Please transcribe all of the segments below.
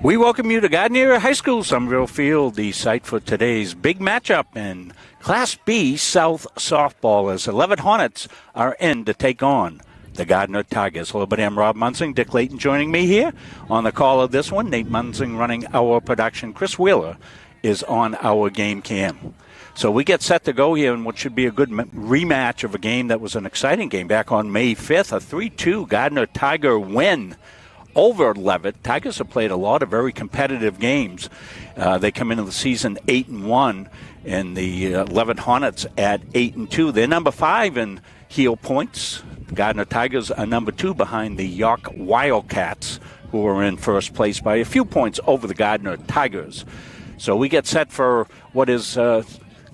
We welcome you to Gardiner High School, Somerville Field, the site for today's big matchup in Class B South Softball as the Leavitt Hornets are in to take on the Gardiner Tigers. Hello, buddy. I'm Rob Munsing. Dick Layton joining me here on the call of this one. Nate Munsing running our production. Chris Wheeler is on our game cam. So we get set to go here in what should be a good rematch of a game that was an exciting game back on May 5th, a 3-2 Gardiner Tiger win over Leavitt. Tigers have played a lot of very competitive games. They come into the season 8-1, and the Leavitt Hornets at 8-2. They're number 5 in heel points. The Gardiner Tigers are number 2 behind the York Wildcats, who are in first place by a few points over the Gardiner Tigers. So we get set for what is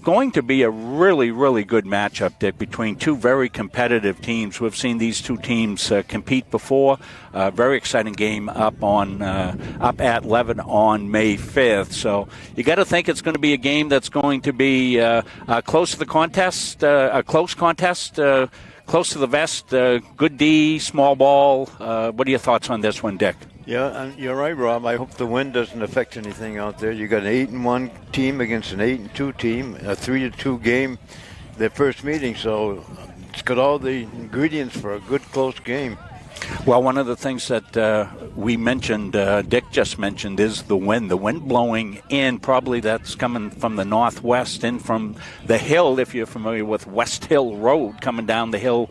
going to be a really, really good matchup, Dick, between two very competitive teams. We've seen these two teams compete before. Very exciting game up at Leavitt on May 5th. So you got to think it's going to be a game that's going to be close to the contest, a close contest, close to the vest, good D, small ball. What are your thoughts on this one, Dick? Yeah, and you're right, Rob. I hope the win doesn't affect anything out there. You got an 8-1 team against an 8-2 team, a 3-2 game, their first meeting. So it's got all the ingredients for a good, close game. Well, one of the things that we mentioned, Dick just mentioned, is the wind. The wind blowing in, probably that's coming from the northwest and from the hill, if you're familiar with West Hill Road, coming down the hill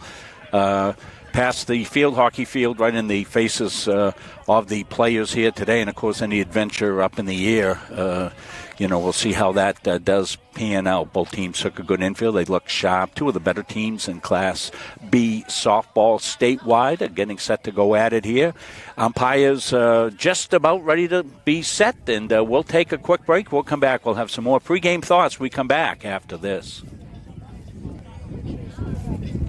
past the field hockey field, right in the faces of the players here today. And, of course, any adventure up in the air, we'll see how that does pan out. Both teams took a good infield. They look sharp. Two of the better teams in Class B softball statewide are getting set to go at it here. Umpires just about ready to be set, and we'll take a quick break. We'll come back. We'll have some more pregame thoughts. We come back after this.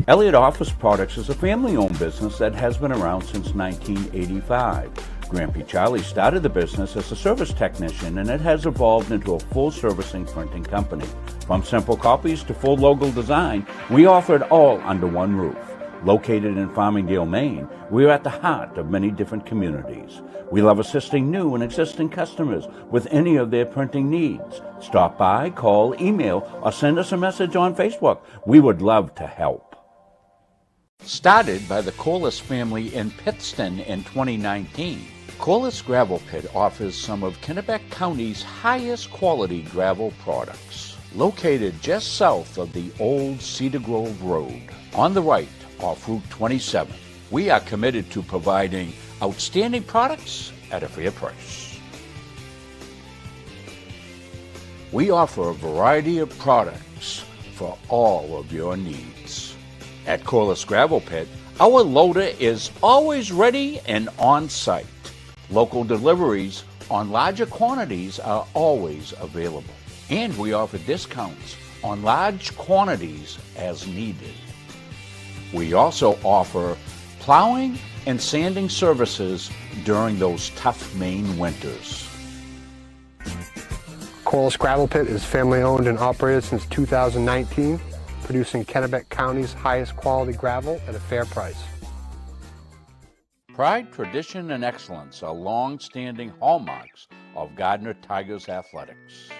Elliott Office Products is a family-owned business that has been around since 1985. Grampy Charlie started the business as a service technician, and it has evolved into a full-servicing printing company. From simple copies to full logo design, we offer it all under one roof. Located in Farmingdale, Maine, we are at the heart of many different communities. We love assisting new and existing customers with any of their printing needs. Stop by, call, email, or send us a message on Facebook. We would love to help. Started by the Corliss family in Pittston in 2019, Corliss Gravel Pit offers some of Kennebec County's highest quality gravel products. Located just south of the old Cedar Grove Road, on the right off Route 27, we are committed to providing outstanding products at a fair price. We offer a variety of products for all of your needs. At Corliss Gravel Pit, our loader is always ready and on site. Local deliveries on larger quantities are always available. And we offer discounts on large quantities as needed. We also offer plowing and sanding services during those tough Maine winters. Corliss Gravel Pit is family owned and operated since 2019. Producing Kennebec County's highest quality gravel at a fair price. Pride, tradition, and excellence are long-standing hallmarks of Gardiner Tigers athletics.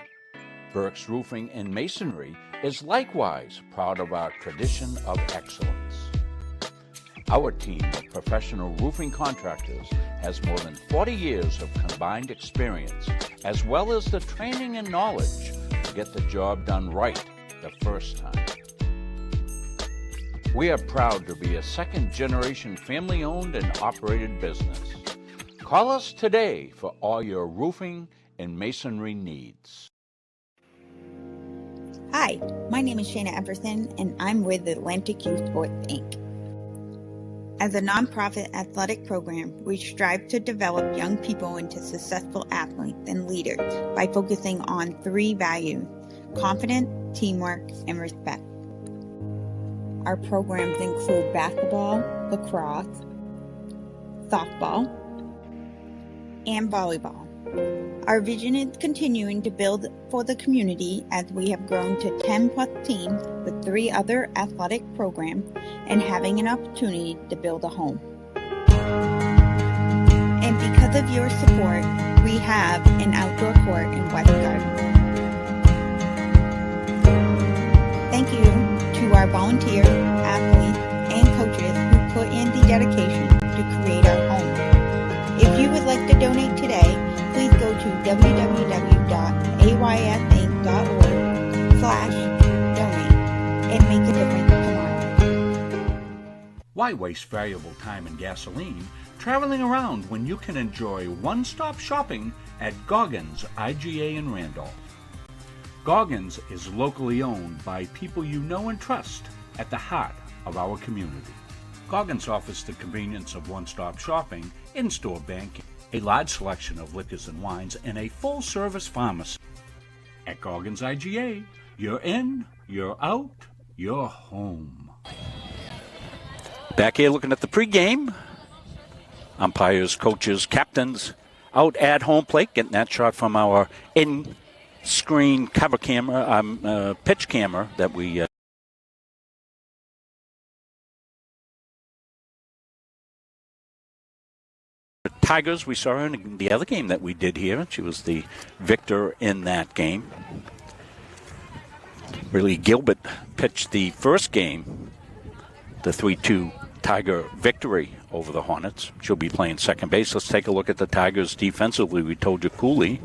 Burke's Roofing and Masonry is likewise proud of our tradition of excellence. Our team of professional roofing contractors has more than 40 years of combined experience, as well as the training and knowledge to get the job done right the first time. We are proud to be a second-generation family-owned and operated business. Call us today for all your roofing and masonry needs. Hi, my name is Shana Everson, and I'm with Atlantic Youth Sports, Inc. As a nonprofit athletic program, we strive to develop young people into successful athletes and leaders by focusing on 3 values: confidence, teamwork, and respect. Our programs include basketball, lacrosse, softball, and volleyball. Our vision is continuing to build for the community as we have grown to 10+ teams with 3 other athletic programs and having an opportunity to build a home. And because of your support, we have an outdoor court in West Gardiner. Thank you to our volunteers, athletes, and coaches who put in the dedication to create our home. If you would like to donate today, please go to www.aysinc.org/donate and make a difference tomorrow. Why waste valuable time and gasoline traveling around when you can enjoy one-stop shopping at Goggins IGA in Randolph? Goggins is locally owned by people you know and trust at the heart of our community. Goggins offers the convenience of one-stop shopping, in-store banking, a large selection of liquors and wines, and a full-service pharmacy. At Goggins IGA, you're in, you're out, you're home. Back here looking at the pregame. Umpires, coaches, captains out at home plate, getting that shot from our in-screen cover camera, pitch camera that we Tigers we saw her in the other game that we did here. She was the victor in that game. Really, Gilbert pitched the first game, the 3-2 Tiger victory over the Hornets. She'll be playing second base. Let's take a look at the Tigers defensively. We told you Cooley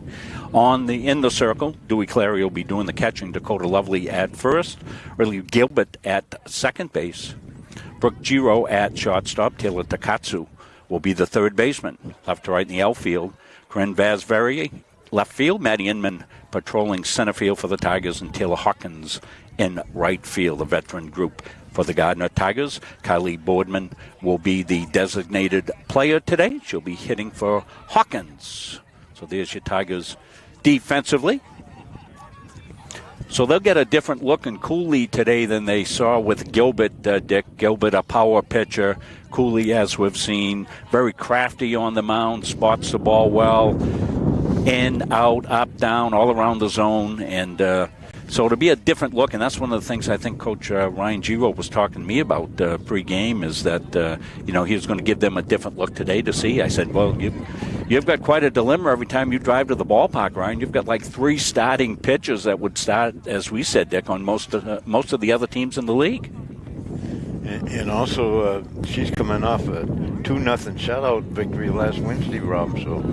in the circle. Dewey Clary will be doing the catching. Dakota Lovely at first. Really, Gilbert at second base. Brooke Giro at shortstop. Taylor Takatsu will be the third baseman. Left to right in the outfield. Corinne Vazveri, left field. Maddie Inman patrolling center field for the Tigers, and Taylor Hawkins in right field, the veteran group for the Gardiner Tigers. Kylie Boardman will be the designated player today. She'll be hitting for Hawkins. So there's your Tigers defensively. So they'll get a different look in Cooley today than they saw with Gilbert, Dick. Gilbert, a power pitcher. Cooley, as we've seen, very crafty on the mound, spots the ball well. In, out, up, down, all around the zone. And so it'll be a different look. And that's one of the things I think Coach Ryan Giro was talking to me about pregame, is that, he was going to give them a different look today to see. I said, well, you've got quite a dilemma every time you drive to the ballpark, Ryan. You've got like 3 starting pitchers that would start, as we said, Dick, on most of the other teams in the league. And also, she's coming off a 2-0 shutout victory last Wednesday, Rob. So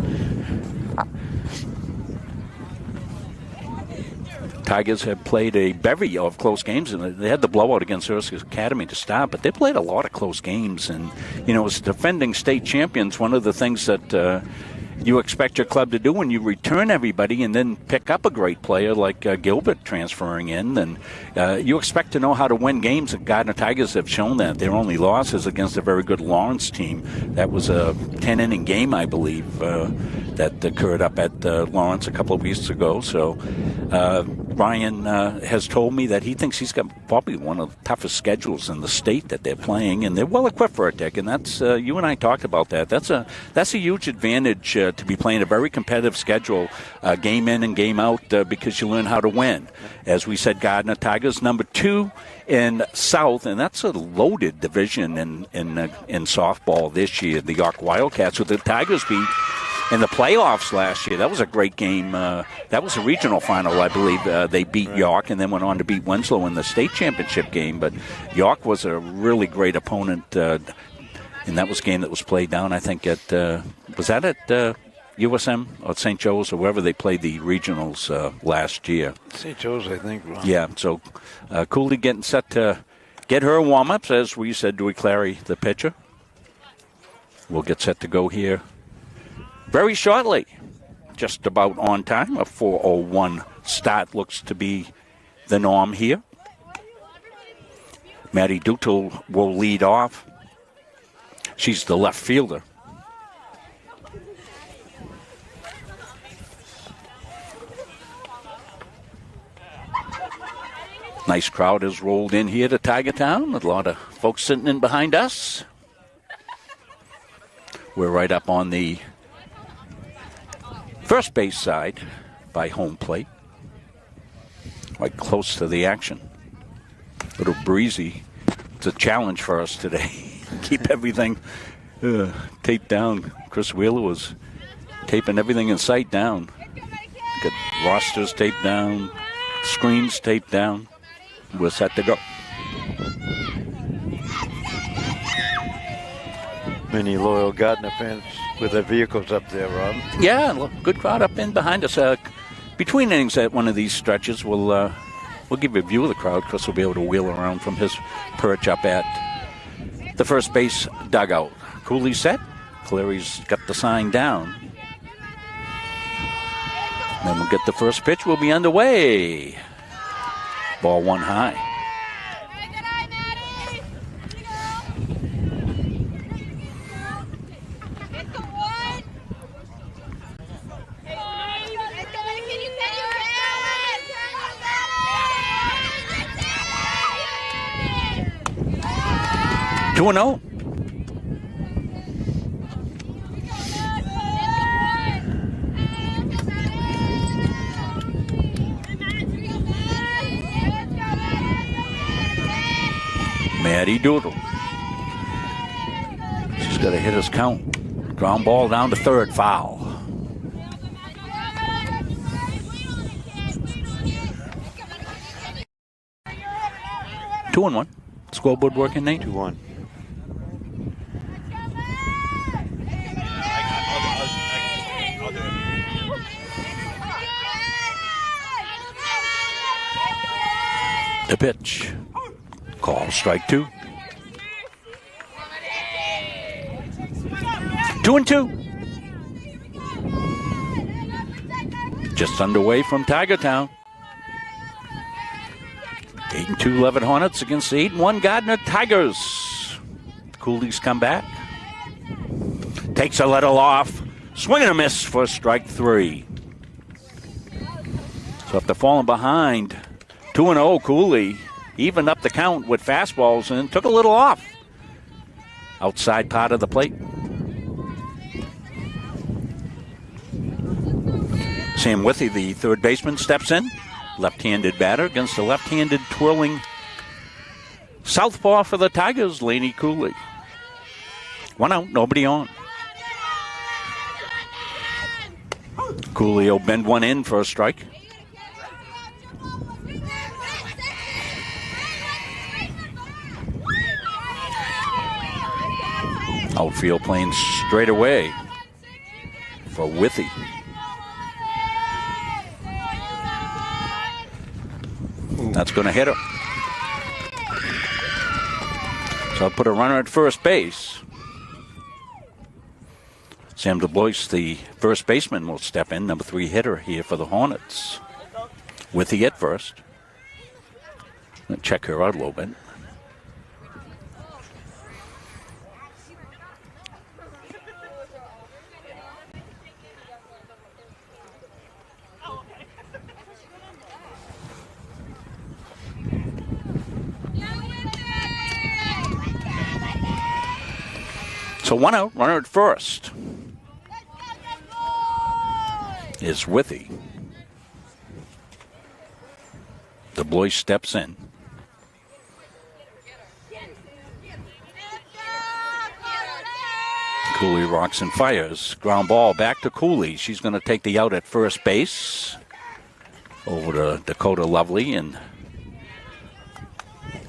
Tigers have played a bevy of close games, and they had the blowout against Erskine Academy to start, but they played a lot of close games. And, as defending state champions, one of the things that you expect your club to do when you return everybody and then pick up a great player like Gilbert transferring in, then you expect to know how to win games. The Gardiner Tigers have shown that. Their only loss is against a very good Lawrence team. That was a 10-inning game, I believe, that occurred up at Lawrence a couple of weeks ago. So Ryan has told me that he thinks he's got probably one of the toughest schedules in the state that they're playing, and they're well equipped for it, Dick. And that's you and I talked about that. That's a huge advantage to be playing a very competitive schedule, game in and game out, because you learn how to win. As we said, Gardiner Tigers number 2 in South, and that's a loaded division in softball this year. The York Wildcats, with the Tigers beat in the playoffs last year. That was a great game. That was a regional final, I believe. They beat York and then went on to beat Winslow in the state championship game. But York was a really great opponent, and that was a game that was played down, I think, at was that at USM or St. Joe's or wherever they played the regionals last year. St. Joe's, I think. Ron. Yeah, so Cooley getting set to get her warm-ups, as we said, Dewey Clary, the pitcher. We'll get set to go here very shortly, just about on time. A 4:01 start looks to be the norm here. Maddie Dutel will lead off. She's the left fielder. Nice crowd has rolled in here to Tiger Town. A lot of folks sitting in behind us. We're right up on the first base side by home plate. Right close to the action. A little breezy. It's a challenge for us today. Keep everything taped down. Chris Wheeler was taping everything in sight down. Got rosters taped down, screens taped down. We're set to go. Many loyal Gardiner fans with their vehicles up there, Rob. Yeah, look, good crowd up in behind us. Between innings at one of these stretches, we'll give you a view of the crowd. Chris will be able to wheel around from his perch up at the first base dugout. Cooley set. Cleary's got the sign down. Then we'll get the first pitch. We'll be underway. Ball one high. Two and 0. Maddie Doodle. She's got a hitter's count. Ground ball down to third, foul. Two and 1. Scoreboard working, Nate? 2-1. The pitch. Call strike 2. 2 and 2. Just underway from Tiger Town. 8 and 2 Leavitt Hornets against the 8 and 1 Gardiner Tigers. Cooley's come back. Takes a little off. Swing and a miss for strike 3. So after falling behind 2-0, Cooley evened up the count with fastballs and took a little off. Outside part of the plate. Sam Withy, the third baseman, steps in. Left-handed batter against the left-handed twirling southpaw for the Tigers, Laney Cooley. 1 out, nobody on. Cooley will bend one in for a strike. Outfield playing straight away for Withy. That's going to hit her. So I'll put a runner at first base. Sam DuBois, the first baseman, will step in. Number 3 hitter here for the Hornets. Withy at first. Check her out a little bit. So 1 out, runner at first is Withy. DuBois steps in. Cooley rocks and fires. Ground ball back to Cooley. She's going to take the out at first base. Over to Dakota Lovely and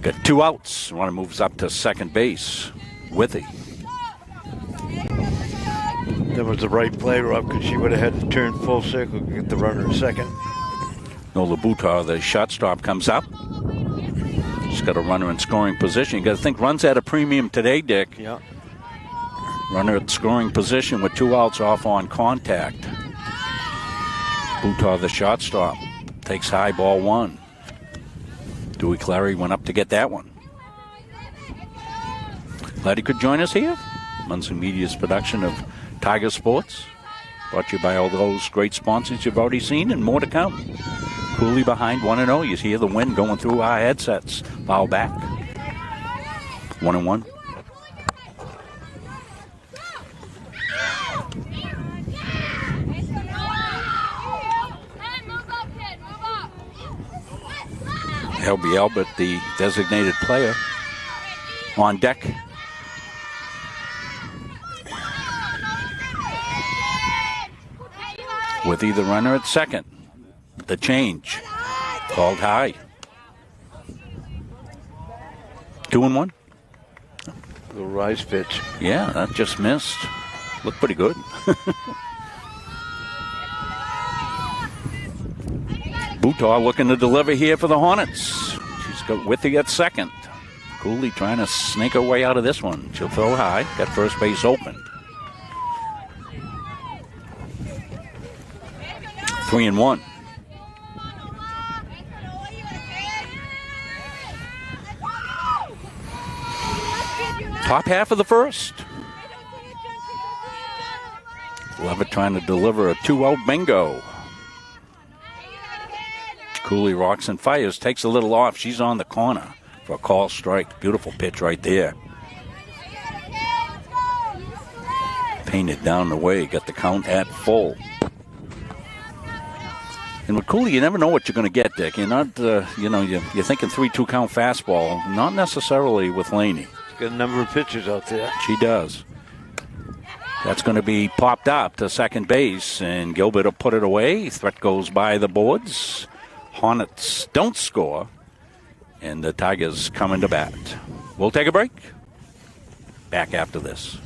got 2 outs. Runner moves up to second base. Withy. That was the right play, Rob, because she would have had to turn full circle to get the runner at second. Nola Butar, the shortstop, comes up. She's got a runner in scoring position. You got to think runs at a premium today, Dick. Yeah. Runner at scoring position with 2 outs off on contact. Butar, the shortstop, takes high, ball 1. Dewey Clary went up to get that one. Glad he could join us here. Munson Media's production of Tiger Sports. Brought to you by all those great sponsors you've already seen and more to come. Cooley behind 1-0. You hear the wind going through our headsets. Foul back. 1-1. Helby Albert, the designated player, on deck. with either runner at second. The change. Called high. 2-1. The rise pitch. Yeah, that just missed. Looked pretty good. Boutar looking to deliver here for the Hornets. She's got Withy at second. Cooley trying to snake her way out of this one. She'll throw high. Got first base open. 3-1. Top half of the first. Leavitt trying to deliver a 2-out bingo. Cooley rocks and fires, takes a little off. She's on the corner for a call strike. Beautiful pitch right there. Painted down the way, got the count at full. And with Cooley, you never know what you're going to get, Dick. You're not, you're thinking 3-2 count fastball. Not necessarily with Laney. She's got a number of pitches out there. She does. That's going to be popped up to second base, and Gilbert will put it away. Threat goes by the boards. Hornets don't score, and the Tigers come into bat. We'll take a break. Back after this.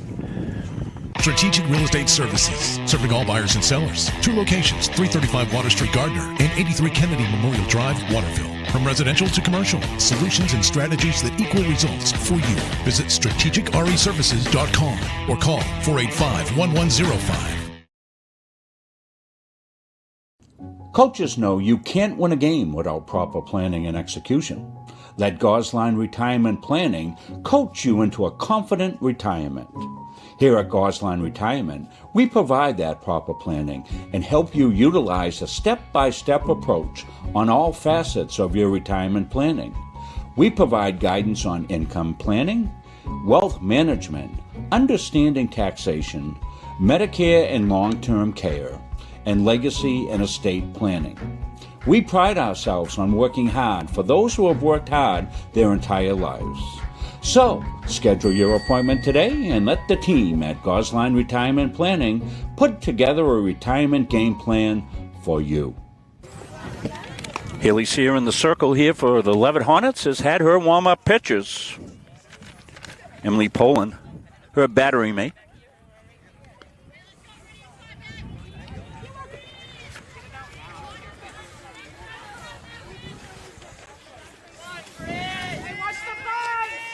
Strategic Real Estate Services, serving all buyers and sellers. 2 locations, 335 Water Street, Gardiner, and 83 Kennedy Memorial Drive, Waterville. From residential to commercial, solutions and strategies that equal results for you. Visit strategicreservices.com or call 485-1105. Coaches know you can't win a game without proper planning and execution. Let Gosline Retirement Planning coach you into a confident retirement. Here at Gosline Retirement, we provide that proper planning and help you utilize a step-by-step approach on all facets of your retirement planning. We provide guidance on income planning, wealth management, understanding taxation, Medicare and long-term care, and legacy and estate planning. We pride ourselves on working hard for those who have worked hard their entire lives. So, schedule your appointment today and let the team at Gosline Retirement Planning put together a retirement game plan for you. Haley's here in the circle here for the Leavitt Hornets, has had her warm-up pitches. Emily Poland, her battery mate.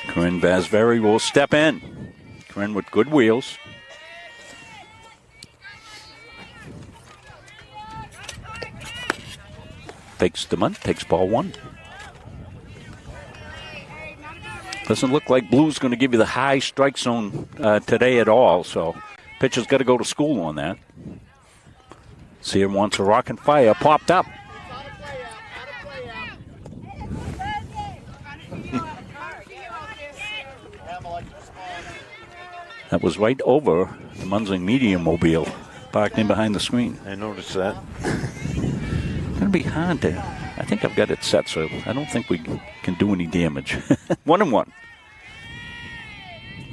Corinne Basberry will step in. Corinne with good wheels. Takes the bunt, takes ball 1. Doesn't look like Blue's going to give you the high strike zone today at all, so pitcher's got to go to school on that. Sear wants a rock and fire, popped up. That was right over the Munzing Media Mobile parked in behind the screen. I noticed that. It's going to be hard to... I think I've got it set, so I don't think we can do any damage. 1-1.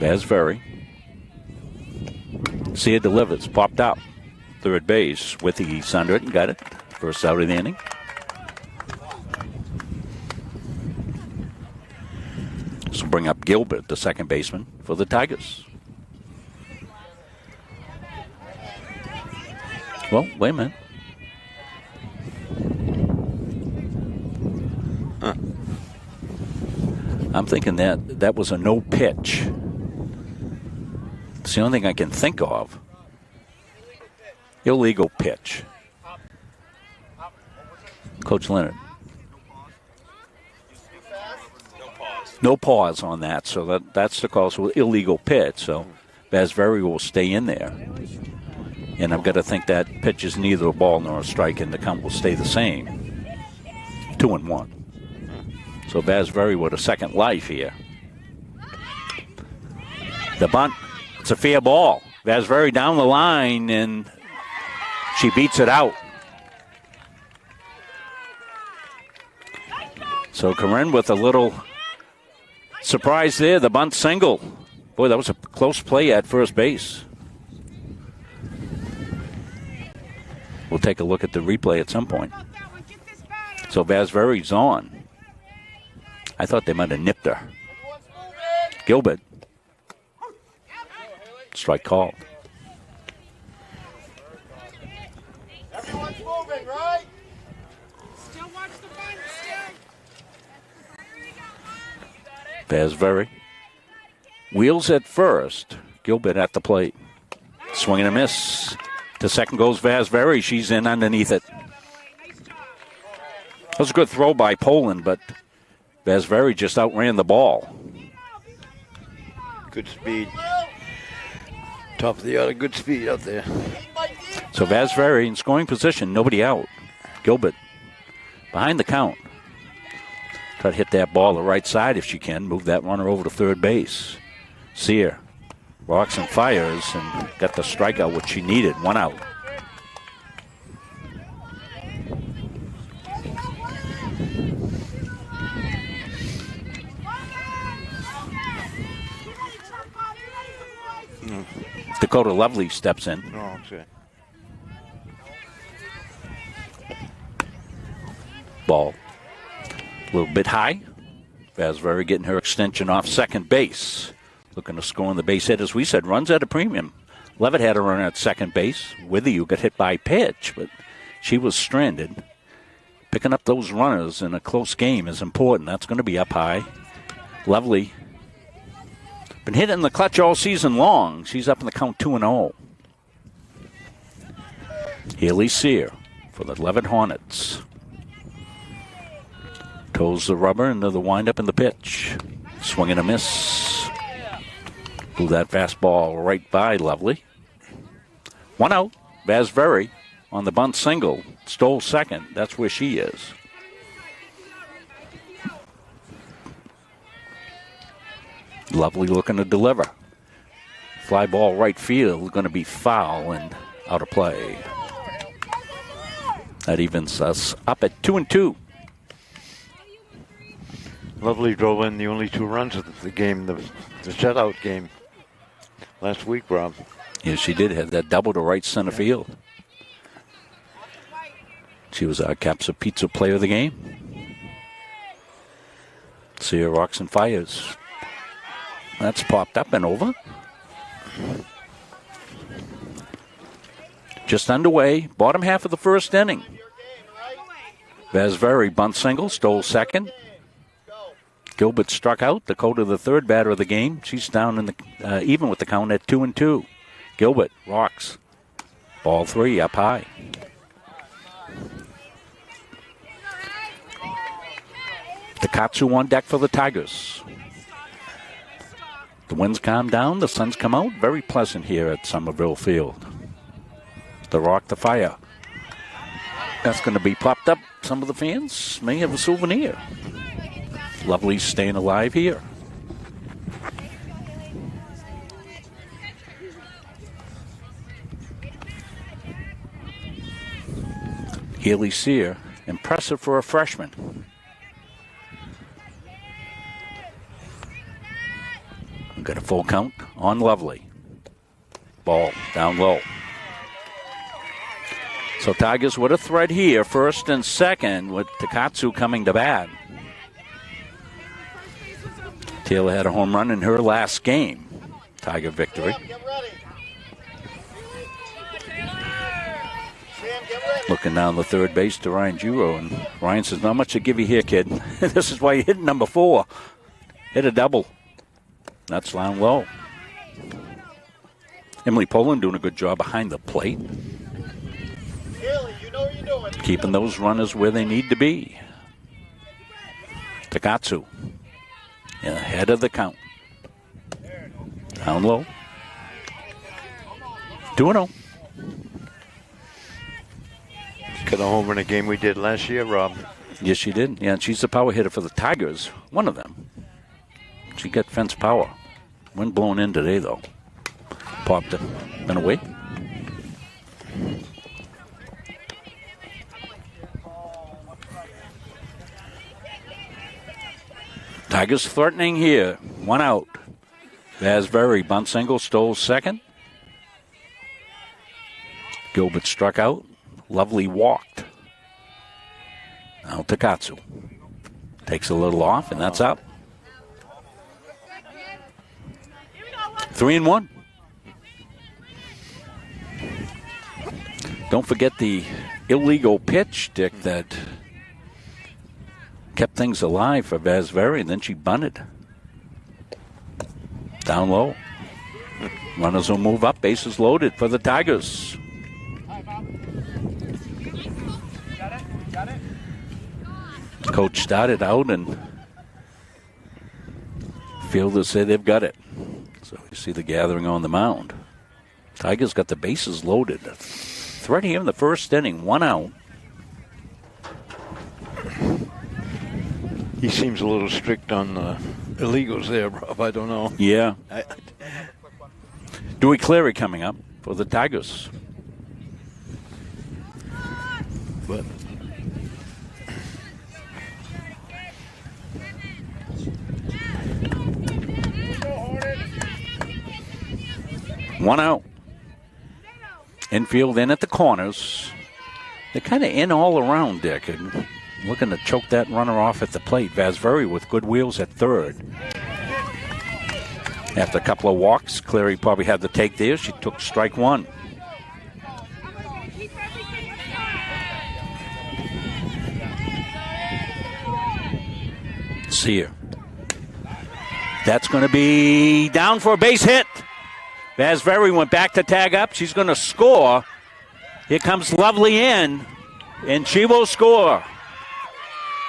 Basberry. Sia delivers. Popped up. Third base. Withy under it and got it. First out of the inning. This will bring up Gilbert, the second baseman, for the Tigers. Well, wait a minute. I'm thinking that was a no pitch. It's the only thing I can think of. Illegal pitch. Coach Leonard. No pause on that, so that's the call. So illegal pitch. So Basberry will stay in there. And I've got to think that pitch is neither a ball nor a strike, and the count will stay the same. 2-1. So Basberry with a second life here. The bunt, it's a fair ball. Basberry down the line, and she beats it out. So Corinne with a little surprise there, the bunt single. Boy, that was a close play at first base. We'll take a look at the replay at some point. So Vasveri's on. I thought they might have nipped her. Gilbert. Strike called. Everyone's moving, right? Still watch the fun stick. Vasveri. Wheels at first. Gilbert at the plate. Swing and a miss. To second goes Vasveri. She's in underneath it. That was a good throw by Poland, but Vasveri just outran the ball. Good speed. Top of the order, good speed out there. So Vasveri in scoring position, nobody out. Gilbert behind the count. Try to hit that ball the right side if she can. Move that runner over to third base. Sear rocks and fires and got the strikeout which she needed. One out. Dakota Lovely steps in. Oh, okay. Ball. A little bit high. Vasveri getting her extension off second base. Looking to score on the base hit. As we said, runs at a premium. Leavitt had a run at second base. Withy got hit by pitch, but she was stranded. Picking up those runners in a close game is important. That's going to be up high. Lovely. Been hitting the clutch all season long. She's up in the count 2-0. Haley Sear for the Leavitt Hornets. Toes the rubber into the windup and the pitch. Swing and a miss. Blew that fastball right by Lovely. 1 out. Vasveri on the bunt single. Stole second. That's where she is. Lovely looking to deliver. Fly ball right field, going to be foul and out of play. That evens us up at 2-2. Lovely drove in the only 2 runs of the game, the shutout game last week, Rob. Yeah, she did have that double to right center field. She was our Capsa Pizza player of the game. Sear rocks and fires. That's popped up and over. Just underway. Bottom half of the first inning. Vasveri bunt single, stole second. Gilbert struck out. Dakota, the third batter of the game. She's down in the even with the count at 2-2. Gilbert rocks. Ball 3 up high. Takatsu on deck for the Tigers. The wind's calmed down. The sun's come out. Very pleasant here at Somerville Field. The rock, the fire. That's going to be popped up. Some of the fans may have a souvenir. Lovely staying alive here. Haley Sear, impressive for a freshman. We've got a full count on Lovely. Ball down low. So Tigers with a threat here, first and second, with Takatsu coming to bat. Taylor had a home run in her last game. Tiger victory. Looking down the third base to Ryan Juro, and Ryan says, not much to give you here, kid. This is why you hit number 4. Hit a double. That's down low. Emily Poland doing a good job behind the plate. Keeping those runners where they need to be. Takatsu ahead of the count. Down low. 2-0. Got a homer in a game we did last year, Rob. Yes, she did. Yeah, and she's the power hitter for the Tigers. One of them. She got fence power. Wind blowing in today, though. Popped it and away. Tigers threatening here. 1 out. Vasveri bunt single, stole second. Gilbert struck out. Lovely walked. Now Takatsu. Takes a little off, and that's out. 3-1. Don't forget the illegal pitch, Dick, that kept things alive for Vasveri, and then she bunted. Down low. Runners will move up, bases loaded for the Tigers. Coach started out, and fielders say they've got it. So you see the gathering on the mound. Tigers got the bases loaded. Threat here in the first inning, 1 out. He seems a little strict on the illegals there, Rob. I don't know. Yeah. Dewey Cleary coming up for the Tigers. But 1 out. Infield in at the corners. They're kind of in all around, Dick, and looking to choke that runner off at the plate. Vasveri with good wheels at third. After a couple of walks, Cleary probably had the take there. She took strike one. See her. That's going to be down for a base hit. Vasveri went back to tag up. She's going to score. Here comes Lovely in, and she will score.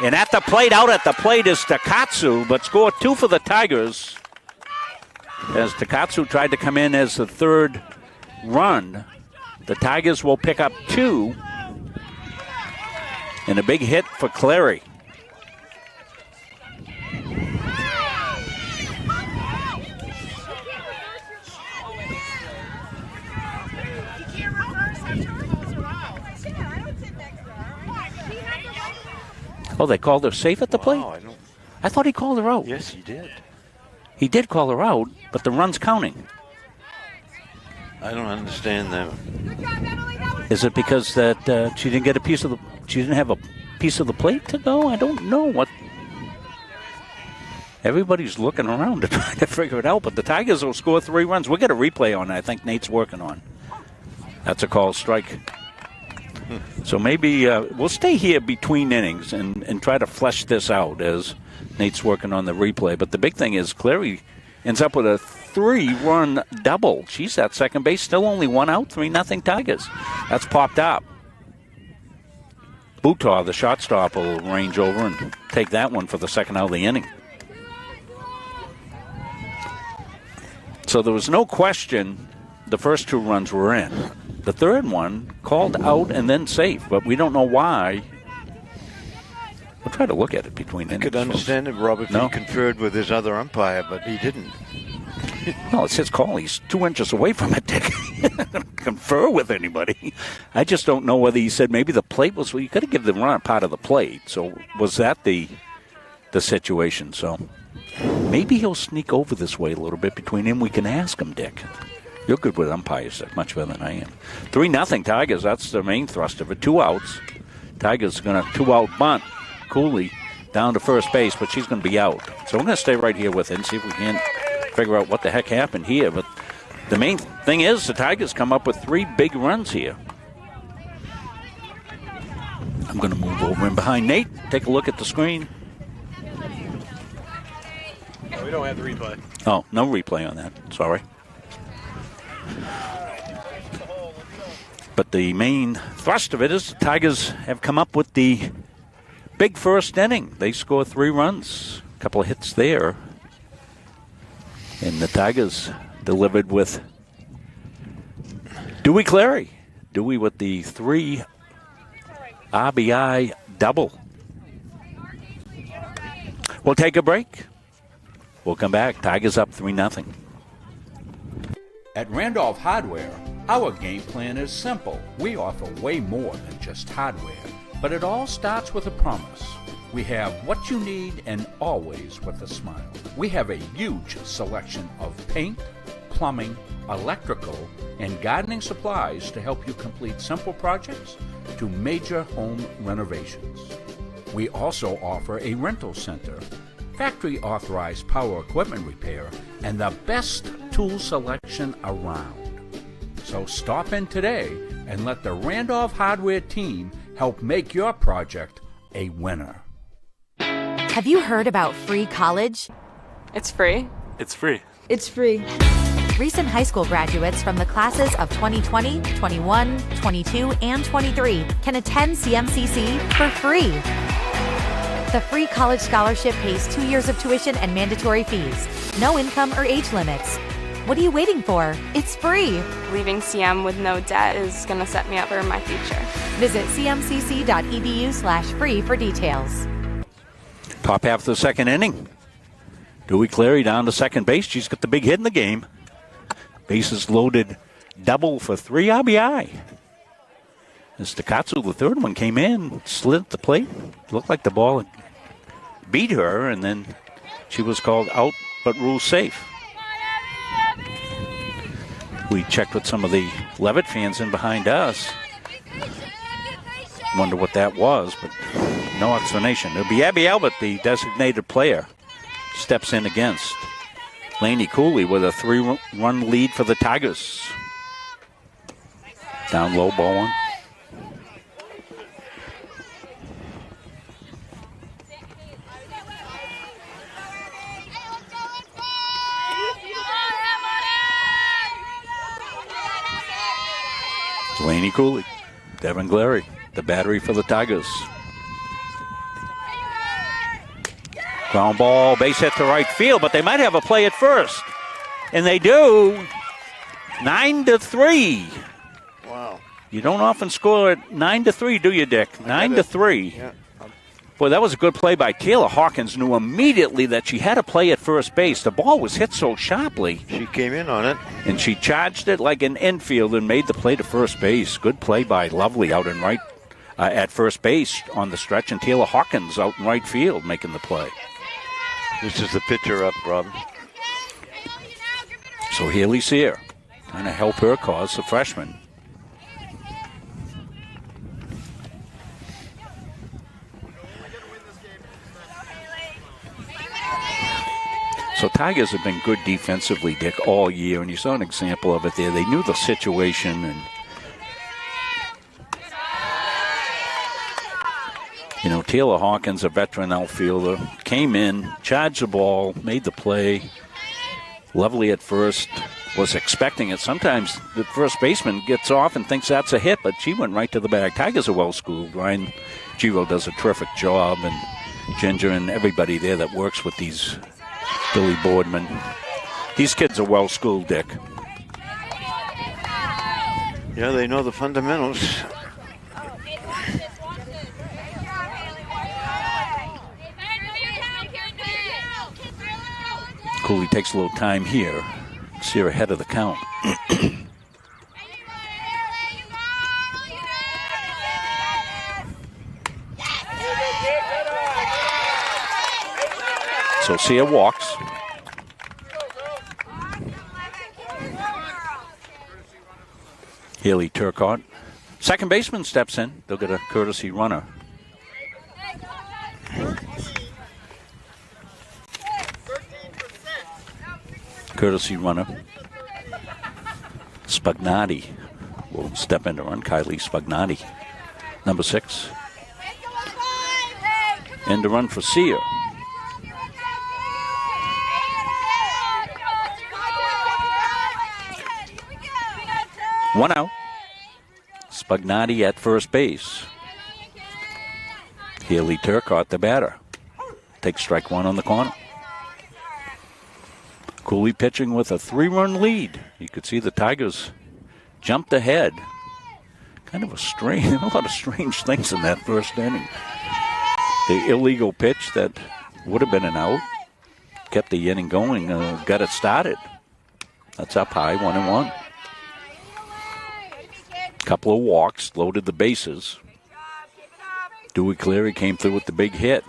And at the plate, out at the plate is Takatsu, but score 2 for the Tigers. As Takatsu tried to come in as the third run, the Tigers will pick up 2. And a big hit for Clary. Oh, they called her safe at the plate? I thought he called her out. Yes, he did. He did call her out, but the run's counting. I don't understand that. Is it because that she didn't get a piece of the? She didn't have a piece of the plate to go? I don't know what. Everybody's looking around to try to figure it out, but the Tigers will score 3 runs. We'll get a replay on it. I think Nate's working on. That's a call strike. So maybe we'll stay here between innings and try to flesh this out as Nate's working on the replay. But the big thing is Clary ends up with a 3-run double. She's at second base, still only 1 out, 3-0 Tigers. That's popped up. Butar, the shortstop, will range over and take that one for the second out of the inning. So there was no question the first 2 runs were in. The third one called out and then safe, but we don't know why. We'll try to look at it between innings. I could understand it, Rob, if he conferred with his other umpire, but he didn't. Well, it's his call. He's 2 inches away from it, Dick. He doesn't confer with anybody. I just don't know whether he said maybe the plate was. Well, you got to give the runner part of the plate. So was that the situation? So maybe he'll sneak over this way a little bit between him. We can ask him, Dick. You're good with umpires, much better than I am. 3-0 Tigers. That's the main thrust of it. 2 outs. Tigers are going to 2-out bunt. Cooley down to first base, but she's going to be out. So we're going to stay right here with it and see if we can figure out what the heck happened here. But the main thing is the Tigers come up with 3 big runs here. I'm going to move over and behind Nate. Take a look at the screen. No, we don't have the replay. Oh, no replay on that. Sorry. But the main thrust of it is the Tigers have come up with the big first inning. They score 3 runs, a couple of hits there. And the Tigers delivered with Dewey Clary. Dewey with the 3 RBI double. We'll take a break. We'll come back. Tigers up 3-0. At Randolph Hardware, our game plan is simple. We offer way more than just hardware, but it all starts with a promise. We have what you need and always with a smile. We have a huge selection of paint, plumbing, electrical, and gardening supplies to help you complete simple projects to major home renovations. We also offer a rental center, factory-authorized power equipment repair, and the best tool selection around. So stop in today and let the Randolph Hardware team help make your project a winner. Have you heard about free college? It's free. It's free. It's free. Recent high school graduates from the classes of 2020, 21, 22, and 23 can attend CMCC for free. The free college scholarship pays 2 years of tuition and mandatory fees. No income or age limits. What are you waiting for? It's free. Leaving CM with no debt is going to set me up for my future. Visit cmcc.edu/free for details. Top half of the second inning. Dewey Clary down to second base. She's got the big hit in the game. Bases loaded, double for 3 RBI. As Takatsu, the third one, came in, slid at the plate. Looked like the ball had beat her, and then she was called out, but ruled safe. We checked with some of the Leavitt fans in behind us. Wonder what that was, but no explanation. It'll be Abby Albert, the designated player, steps in against Laney Cooley with a 3-run lead for the Tigers. Down low, ball one. Laney Cooley, Devin Glary, the battery for the Tigers. Ground ball, base hit to right field, but they might have a play at first. And they do. 9-3. Wow. You don't often score at 9-3, do you, Dick? 9-3. Yeah. Boy, that was a good play by Taylor Hawkins. Knew immediately that she had a play at first base. The ball was hit so sharply. She came in on it. And she charged it like an infield and made the play to first base. Good play by Lovely out in right at first base on the stretch, and Taylor Hawkins out in right field making the play. This is the pitcher up, Rob. So Haley Sear trying to help her cause, the freshman. So Tigers have been good defensively, Dick, all year, and you saw an example of it there. They knew the situation, and you know, Taylor Hawkins, a veteran outfielder, came in, charged the ball, made the play. Lovely at first, was expecting it. Sometimes the first baseman gets off and thinks that's a hit, but she went right to the bag. Tigers are well-schooled. Ryan Giro does a terrific job, and Ginger and everybody there that works with these Billy Boardman. These kids are well-schooled, Dick. Yeah, they know the fundamentals. Cooley takes a little time here. See her ahead of the count. So Sia walks. Haley Turcotte. Second baseman steps in. They'll get a courtesy runner. Courtesy runner. Spagnati will step in to run. Kylie Spagnati, number 6. And to run for Sear. One out. Spagnati at first base. Haley Turcotte, the batter. Takes strike one on the corner. Cooley pitching with a 3-run lead. You could see the Tigers jumped ahead. Kind of a lot of strange things in that first inning. The illegal pitch that would have been an out kept the inning going, got it started. That's up high, 1-1. Couple of walks, loaded the bases. Dewey Cleary came through with the big hit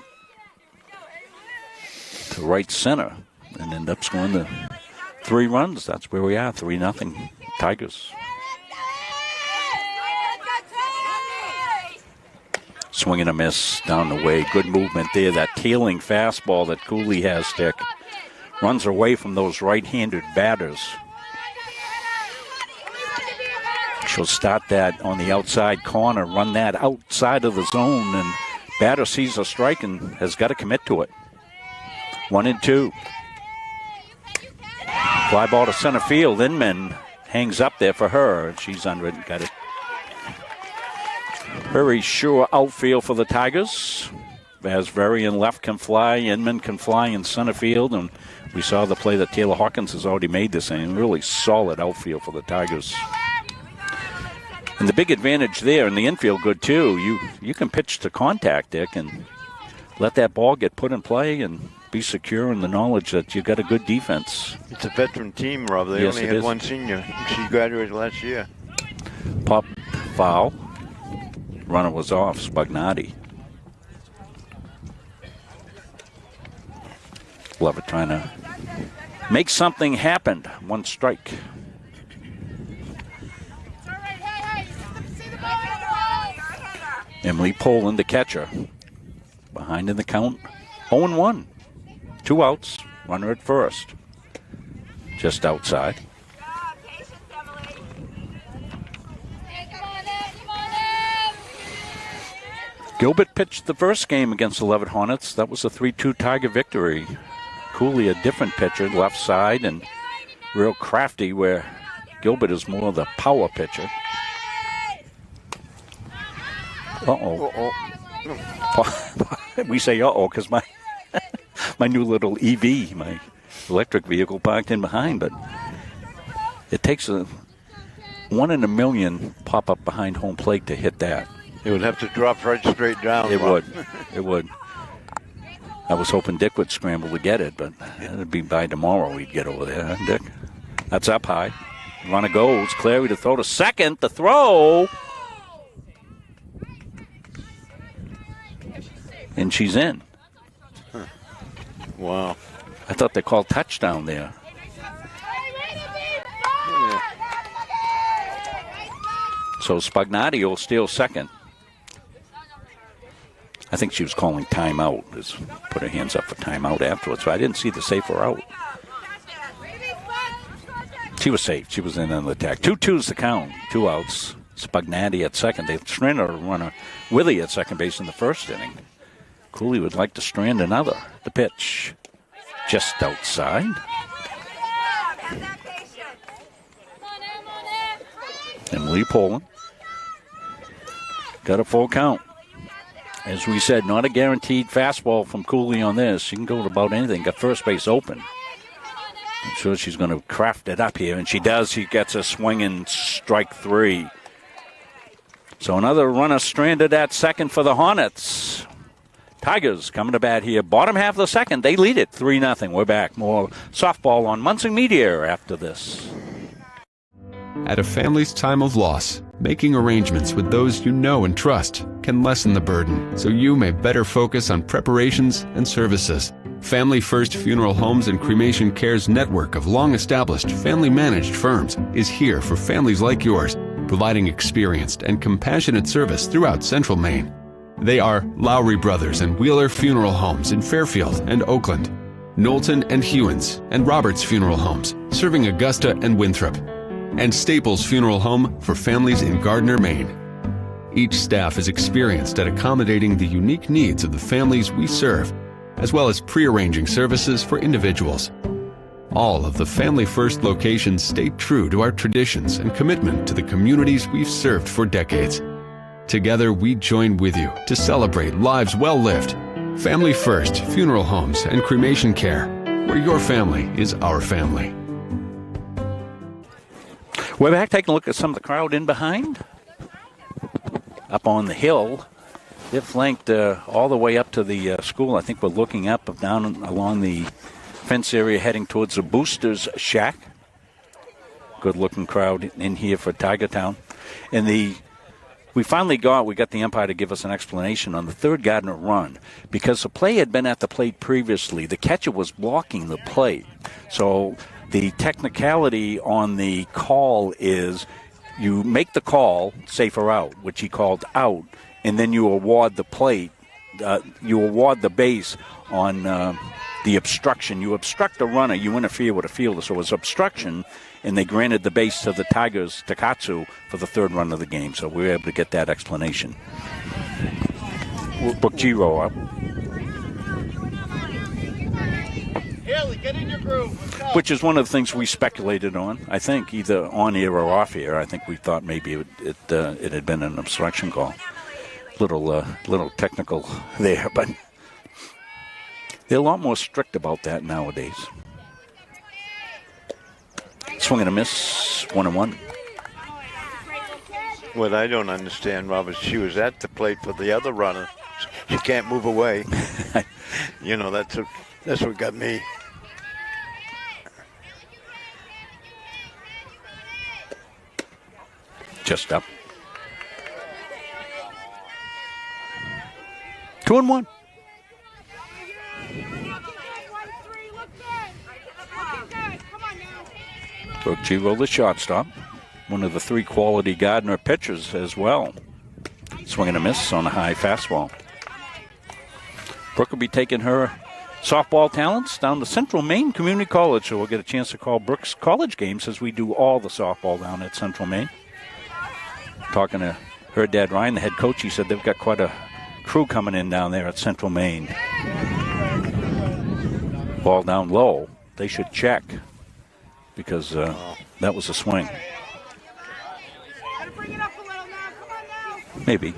to right center and ended up scoring the 3 runs. That's where we are, 3-0 Tigers. Swing and a miss down the way. Good movement there. That tailing fastball that Cooley has, Dick, runs away from those right-handed batters. She'll start that on the outside corner, run that outside of the zone, and batter sees a strike and has got to commit to it. 1-2. Fly ball to center field. Inman hangs up there for her, and she's under it and got it. Very sure outfield for the Tigers. As Very in left can fly, Inman can fly in center field, and we saw the play that Taylor Hawkins has already made this inning. Really solid outfield for the Tigers. And the big advantage there in the infield, good too. You can pitch to contact, Dick, and let that ball get put in play and be secure in the knowledge that you got a good defense. It's a veteran team, Rob. They only had one senior. She graduated last year. Pop foul. Runner was off, Spagnati. Leavitt trying to make something happen. One strike. Emily Poland, the catcher. Behind in the count, 0-1. 2 outs, runner at first. Just outside. Gilbert pitched the first game against the Leavitt Hornets. That was a 3-2 Tiger victory. Cooley, a different pitcher, left side, and real crafty, where Gilbert is more the power pitcher. Uh-oh. We say uh-oh because my my new little EV, my electric vehicle, parked in behind, but it takes a 1 in a million pop up behind home plate to hit that. It would have to drop right straight down. It would. It would. I was hoping Dick would scramble to get it, but it'd be by tomorrow we'd get over there, huh, Dick? That's up high. Runner goes. Clary to throw to second. The throw. And she's in. Huh. Wow. I thought they called touchdown there. Yeah. So Spagnati will steal second. I think she was calling timeout. Just put her hands up for timeout afterwards. So I didn't see the safer out. She was safe. She was in on the attack. 2-2's the count. 2 outs. Spagnati at second. They stranded a runner, Willie, at second base in the first inning. Cooley would like to strand another. The pitch just outside. Emily Poland got a full count. As we said, not a guaranteed fastball from Cooley on this. She can go to about anything. Got first base open. I'm sure she's going to craft it up here, and she does. She gets a swinging strike 3. So another runner stranded at second for the Hornets. Tigers coming to bat here. Bottom half of the second, they lead it 3-0. We're back. More softball on Munson Media after this. At a family's time of loss, making arrangements with those you know and trust can lessen the burden, so you may better focus on preparations and services. Family First Funeral Homes and Cremation Care's network of long-established, family-managed firms is here for families like yours, providing experienced and compassionate service throughout Central Maine. They are Lowry Brothers and Wheeler Funeral Homes in Fairfield and Oakland, Knowlton and Hewins and Roberts Funeral Homes, serving Augusta and Winthrop, and Staples Funeral Home for families in Gardiner, Maine. Each staff is experienced at accommodating the unique needs of the families we serve, as well as pre-arranging services for individuals. All of the Family First locations stay true to our traditions and commitment to the communities we've served for decades. Together, we join with you to celebrate lives well lived. Family First Funeral Homes and Cremation Care, where your family is our family. We're back taking a look at some of the crowd in behind. Up on the hill. They're flanked all the way up to the school. I think we're looking up down along the fence area heading towards the Boosters Shack. Good-looking crowd in here for Tiger Town. And we got the umpire to give us an explanation on the third Gardiner run. Because the play had been at the plate previously, the catcher was blocking the plate. So the technicality on the call is you make the call, safer out, which he called out, and then you award the plate. You award the base on the obstruction. You obstruct a runner, you interfere with a fielder. So it was obstruction, and they granted the base to the Tigers, Takatsu, for the third run of the game. So we were able to get that explanation. Brooke Giro up. Haley, get in your groove. Let's go. Which is one of the things we speculated on. I think either on air or off air. I think we thought maybe it had been an obstruction call. Little technical there, but they're a lot more strict about that nowadays. Swing and a miss, 1-1. What I don't understand, Robert, she was at the plate for the other runner. She can't move away. You know, that's what got me. Just up. 2-1. Brooke Giro, the shortstop. One of the three quality Gardiner pitchers as well. Swing and a miss on a high fastball. Brooke will be taking her softball talents down to Central Maine Community College, so we'll get a chance to call Brooke's college games as we do all the softball down at Central Maine. Talking to her dad, Ryan, the head coach, he said they've got quite a crew coming in down there at Central Maine. Ball down low. They should check because that was a swing. Maybe.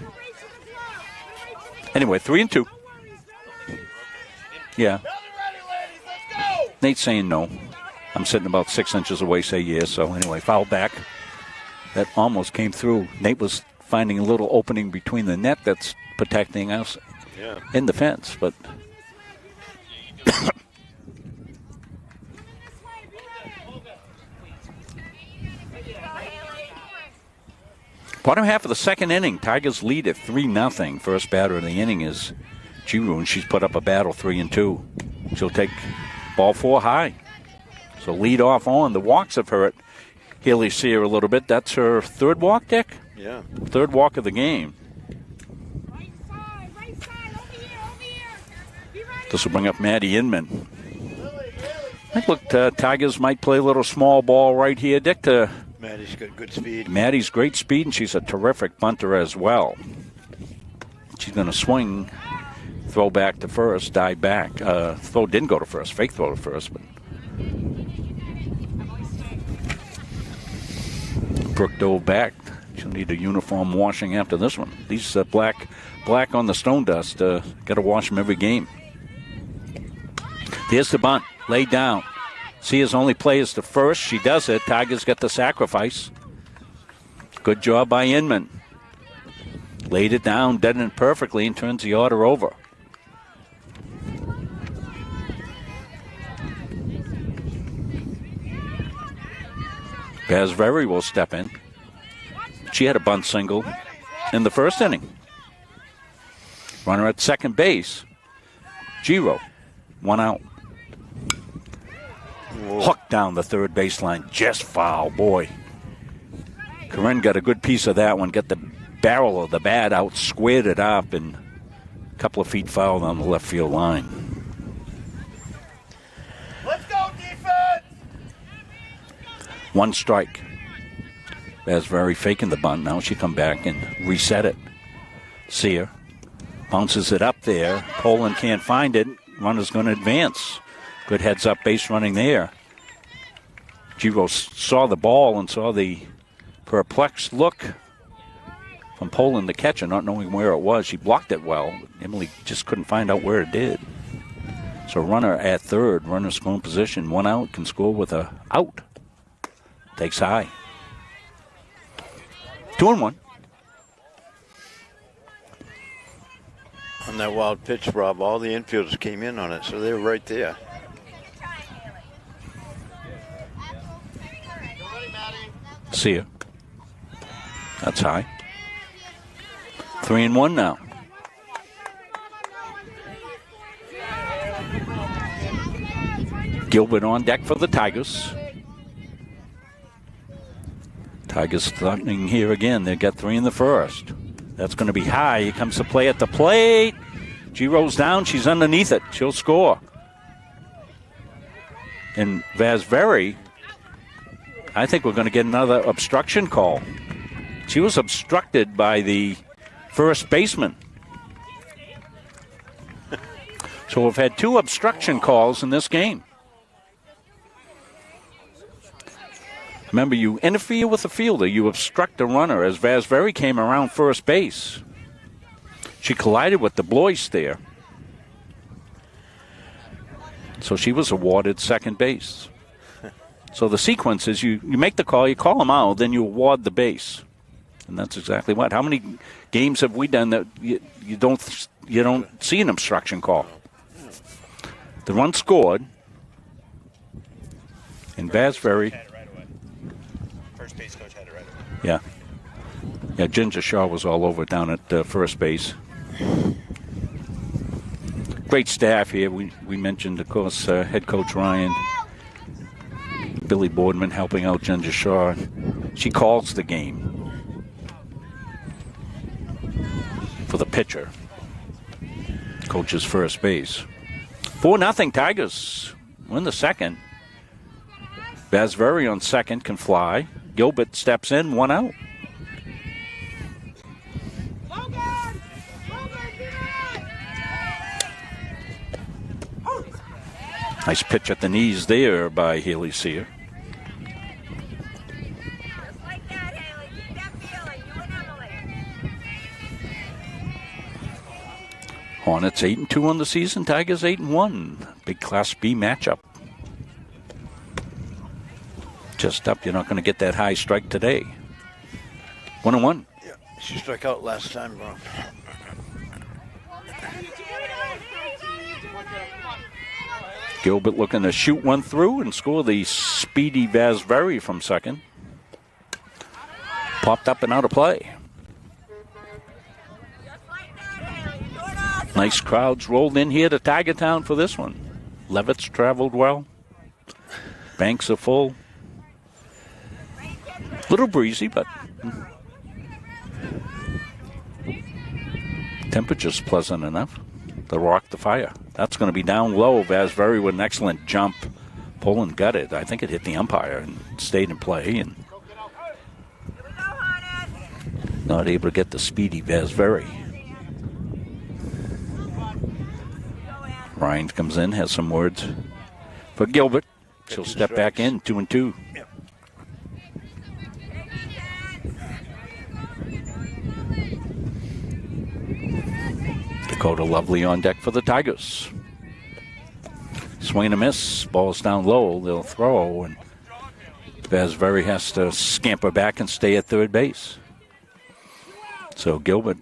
Anyway, 3-2. Yeah. Nate's saying no. I'm sitting about 6 inches away, say yes. So anyway, foul back. That almost came through. Nate was finding a little opening between the net that's protecting us in the fence, but bottom half of the second inning, Tigers lead at 3-0. First batter of the inning is Giroux, and she's put up a battle 3-2. She'll take ball 4 high. So lead off on. The walks have hurt Haley Sear a little bit. That's her third walk, Dick? Yeah. Third walk of the game. This will bring up Maddie Inman. I think, look, Tigers might play a little small ball right here, Dick. Maddie's got good speed. Maddie's great speed, and she's a terrific bunter as well. She's going to swing, throw back to first, dive back. Throw didn't go to first, fake throw to first. But Brooke dove back. She'll need a uniform washing after this one. These black on the stone dust, got to wash them every game. Here's the bunt, laid down. Sears only plays to first. She does it. Tigers get the sacrifice. Good job by Inman. Laid it down, dead it perfectly, and turns the order over. Basveri will step in. She had a bunt single in the first inning. Runner at second base. Giro, 1 out. Hooked down the third baseline, just foul, boy. Corinne got a good piece of that one, got the barrel of the bat out, squared it up, and a couple of feet foul on the left field line. Let's go, defense! 1 strike. Basveri faking the bunt. Now she come back and reset it. Sear bounces it up there. Poland can't find it. Runner's going to advance. Good heads-up base running there. Giro saw the ball and saw the perplexed look from Poland, the catcher, not knowing where it was. She blocked it well. Emily just couldn't find out where it did. So runner at third, runner scoring position, 1 out, can score with a out. Takes high. 2-1. On that wild pitch, Rob, all the infielders came in on it, so they were right there. See ya. That's high. 3-1 now. Gilbert on deck for the Tigers. Tigers starting here again. They got 3 in the first. That's going to be high. Here comes the play at the plate. She rolls down. She's underneath it. She'll score. And Vasveri, I think we're going to get another obstruction call. She was obstructed by the first baseman. So we've had 2 obstruction calls in this game. Remember, you interfere with the fielder, you obstruct a runner, as Vasveri came around first base. She collided with the Blois there. So she was awarded second base. So the sequence is you make the call, you call them out, then you award the base. And that's exactly what. How many games have we done that you don't see an obstruction call? The run scored, and Vasveri. First base coach had it right away. Yeah. Yeah, Ginger Shaw was all over down at first base. Great staff here. We mentioned, of course, head coach Ryan, Billy Boardman helping out Ginger Shaw. She calls the game for the pitcher. Coaches first base. 4-0 Tigers win the second. Vasveri on second can fly. Gilbert steps in, 1 out. Nice pitch at the knees there by Haley Sear. Hornets 8-2 on the season. Tigers 8-1. Big Class B matchup. Just up. You're not going to get that high strike today. 1-1. Yeah, she struck out last time, bro. Gilbert looking to shoot one through and score. The speedy Vasveri from second. Popped up and out of play. Nice crowds rolled in here to Tiger Town for this one. Leavitt's traveled well. Banks are full. Little breezy, but temperature's pleasant enough to rock the fire. That's going to be down low. Vasveri with an excellent jump. Poland got it. I think it hit the umpire and stayed in play. And not able to get the speedy Vasveri. Ryan comes in, has some words for Gilbert. She'll step back in, 2-2. Yep. Dakota Lovely on deck for the Tigers. Swing and a miss. Ball's down low. They'll throw, and Vasveri has to scamper back and stay at third base. So Gilbert.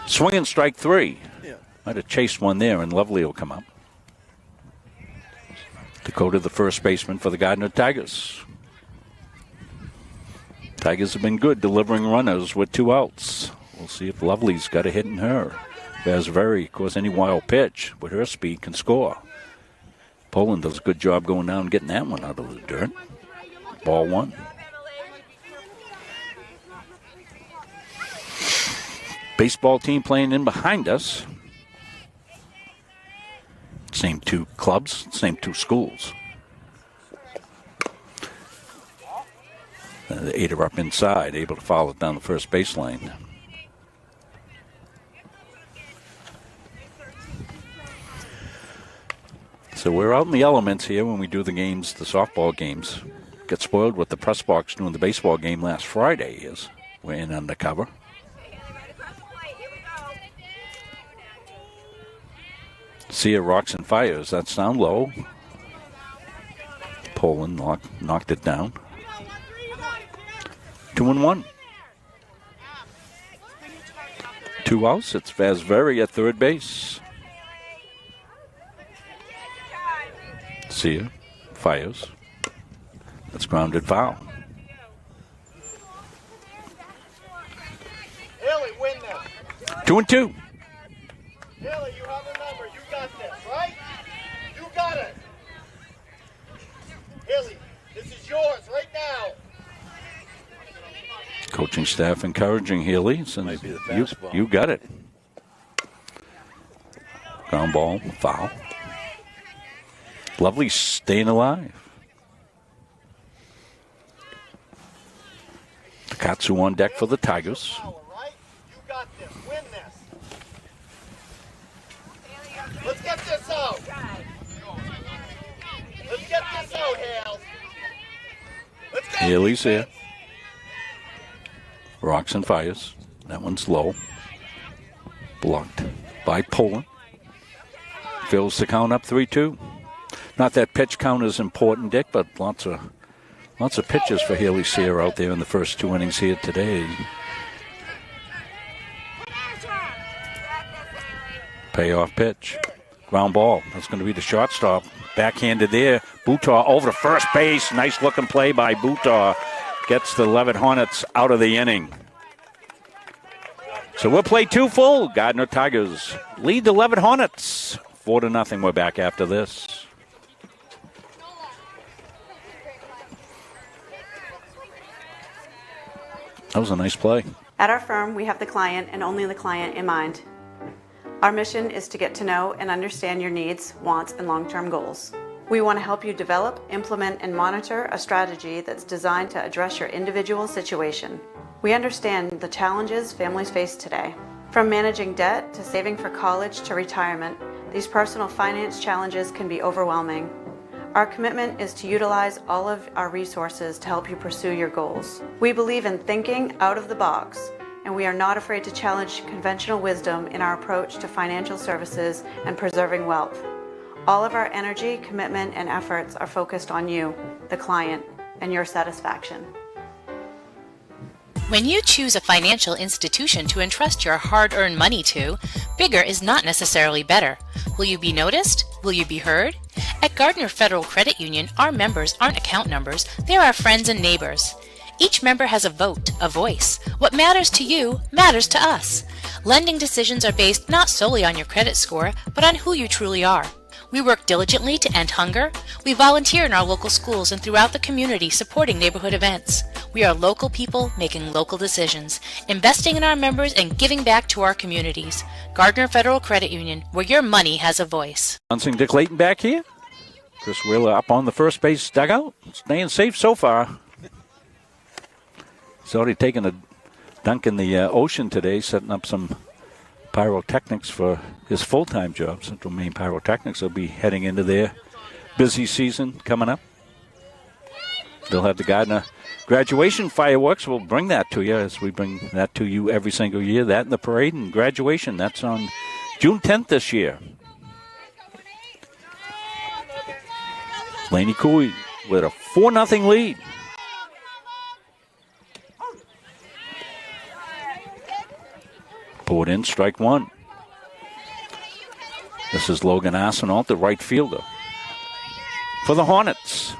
Swing and strike 3. Might have chased one there, and Lovely will come up. Dakota, the first baseman for the Gardiner Tigers. Tigers have been good delivering runners with 2 outs. We'll see if Lovely's got a hit in her. Vasveri, of course, any wild pitch with her speed can score. Poland does a good job going down and getting that one out of the dirt. Ball 1. Baseball team playing in behind us. Same 2 clubs, same 2 schools. The 8 are up inside, able to follow it down the first baseline. So we're out in the elements here when we do the games, the softball games. Get spoiled with the press box doing the baseball game last Friday is. We're in undercover. Sia rocks and fires. That's down low. Poland knocked it down. 2-1. 2 outs. It's Vasveri at third base. Sia fires. That's grounded foul. Haley, win this. 2-2. Haley, you have a number. You got this, right? You got it. Haley, this is yours right now. Coaching staff encouraging Healy. Might be the fastball. You got it. Ground ball, foul. Lovely staying alive. Katsu on deck for the Tigers. You got this. Win this. Let's get this out. Let's get this out, Hales. Let's go. Healy's here. Rocks and fires. That one's low. Blocked by Poland. Fills the count up 3-2. Not that pitch count is important, Dick, but lots of pitches for Healy Sear out there in the first 2 innings here today. Payoff pitch. Ground ball. That's going to be the shortstop. Backhanded there. Butar over to first base. Nice looking play by Butar. Gets the Leavitt Hornets out of the inning. So we'll play 2 full. Gardiner Tigers lead the Leavitt Hornets 4-0. We're back after this. That was a nice play. At our firm, we have the client and only the client in mind. Our mission is to get to know and understand your needs, wants, and long-term goals. We want to help you develop, implement, and monitor a strategy that's designed to address your individual situation. We understand the challenges families face today. From managing debt to saving for college to retirement, these personal finance challenges can be overwhelming. Our commitment is to utilize all of our resources to help you pursue your goals. We believe in thinking out of the box, and we are not afraid to challenge conventional wisdom in our approach to financial services and preserving wealth. All of our energy, commitment, and efforts are focused on you, the client, and your satisfaction. When you choose a financial institution to entrust your hard-earned money to, bigger is not necessarily better. Will you be noticed? Will you be heard? At Gardiner Federal Credit Union, our members aren't account numbers, they're our friends and neighbors. Each member has a vote, a voice. What matters to you matters to us. Lending decisions are based not solely on your credit score, but on who you truly are. We work diligently to end hunger. We volunteer in our local schools and throughout the community supporting neighborhood events. We are local people making local decisions, investing in our members and giving back to our communities. Gardiner Federal Credit Union, where your money has a voice. Bouncing Dick Layton back here. Chris Wheeler up on the first base dugout. Staying safe so far. He's already taken a dunk in the ocean today, setting up some pyrotechnics for his full-time job. Central Maine Pyrotechnics will be heading into their busy season coming up. They'll have the Gardiner graduation fireworks. We'll bring that to you as we bring that to you every single year. That and the parade and graduation. That's on June 10th this year. Laney Cooley with a 4-0 lead. Pulled in, strike one. This is Logan Arsenault, the right fielder for the Hornets.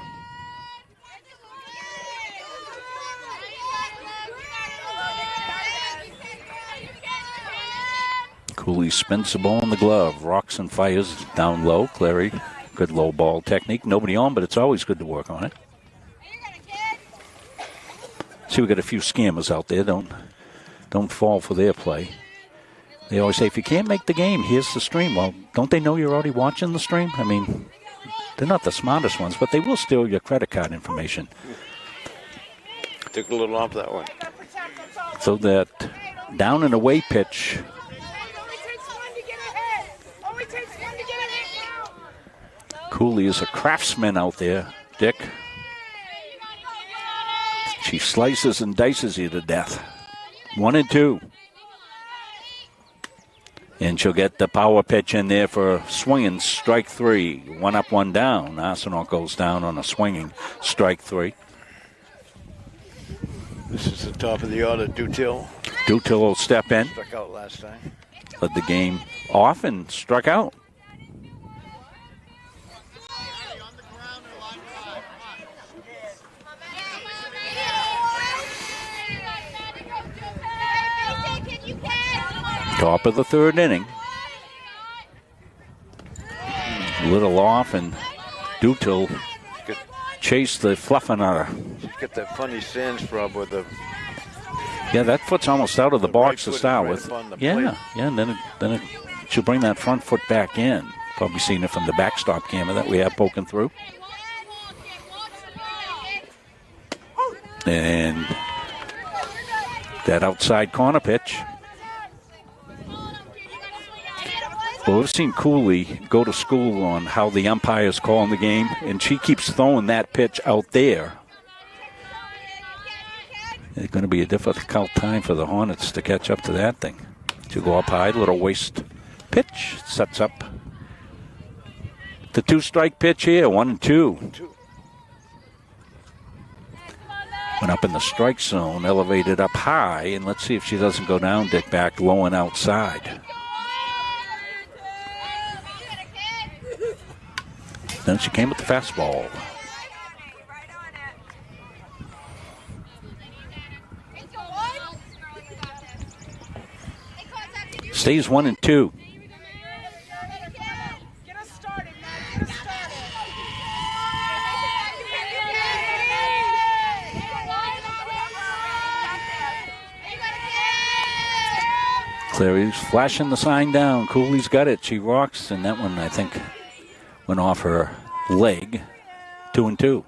Cooley spins the ball in the glove, rocks and fires down low. Clary, good low ball technique. Nobody on, but it's always good to work on it. See, we got a few scammers out there. Don't fall for their play. They always say, if you can't make the game, here's the stream. Well, don't they know you're already watching the stream? I mean, they're not the smartest ones, but they will steal your credit card information. Took a little off that one. So that down and away pitch. Cooley is a craftsman out there, Dick. She slices and dices you to death. 1-2. And she'll get the power pitch in there for swinging strike three. 1 up, 1 down. Arsenault goes down on a swinging strike three. This is the top of the order, Dutil. Dutil will step in. Struck out last time. Led the game off and struck out. Top of the third inning. Little off, and Dutil chased the fluffing out of her. She's got that funny sand scrub with the Yeah, that foot's almost out of the box to start with. Yeah, and then she'll bring that front foot back in. Probably seen it from the backstop camera that we have poking through. And that outside corner pitch. Well, we've seen Cooley go to school on how the umpires call in the game, and she keeps throwing that pitch out there. It's going to be a difficult time for the Hornets to catch up to that thing. To go up high, little waist pitch, sets up the 2-strike pitch here, 1-2. Went up in the strike zone, elevated up high, and let's see if she doesn't go down, Dick, back low and outside. Then she came with the fastball. Stays 1-2. Clary's flashing the sign down. Cooley's got it. She rocks, and that one, I think, went off her leg. 2-2.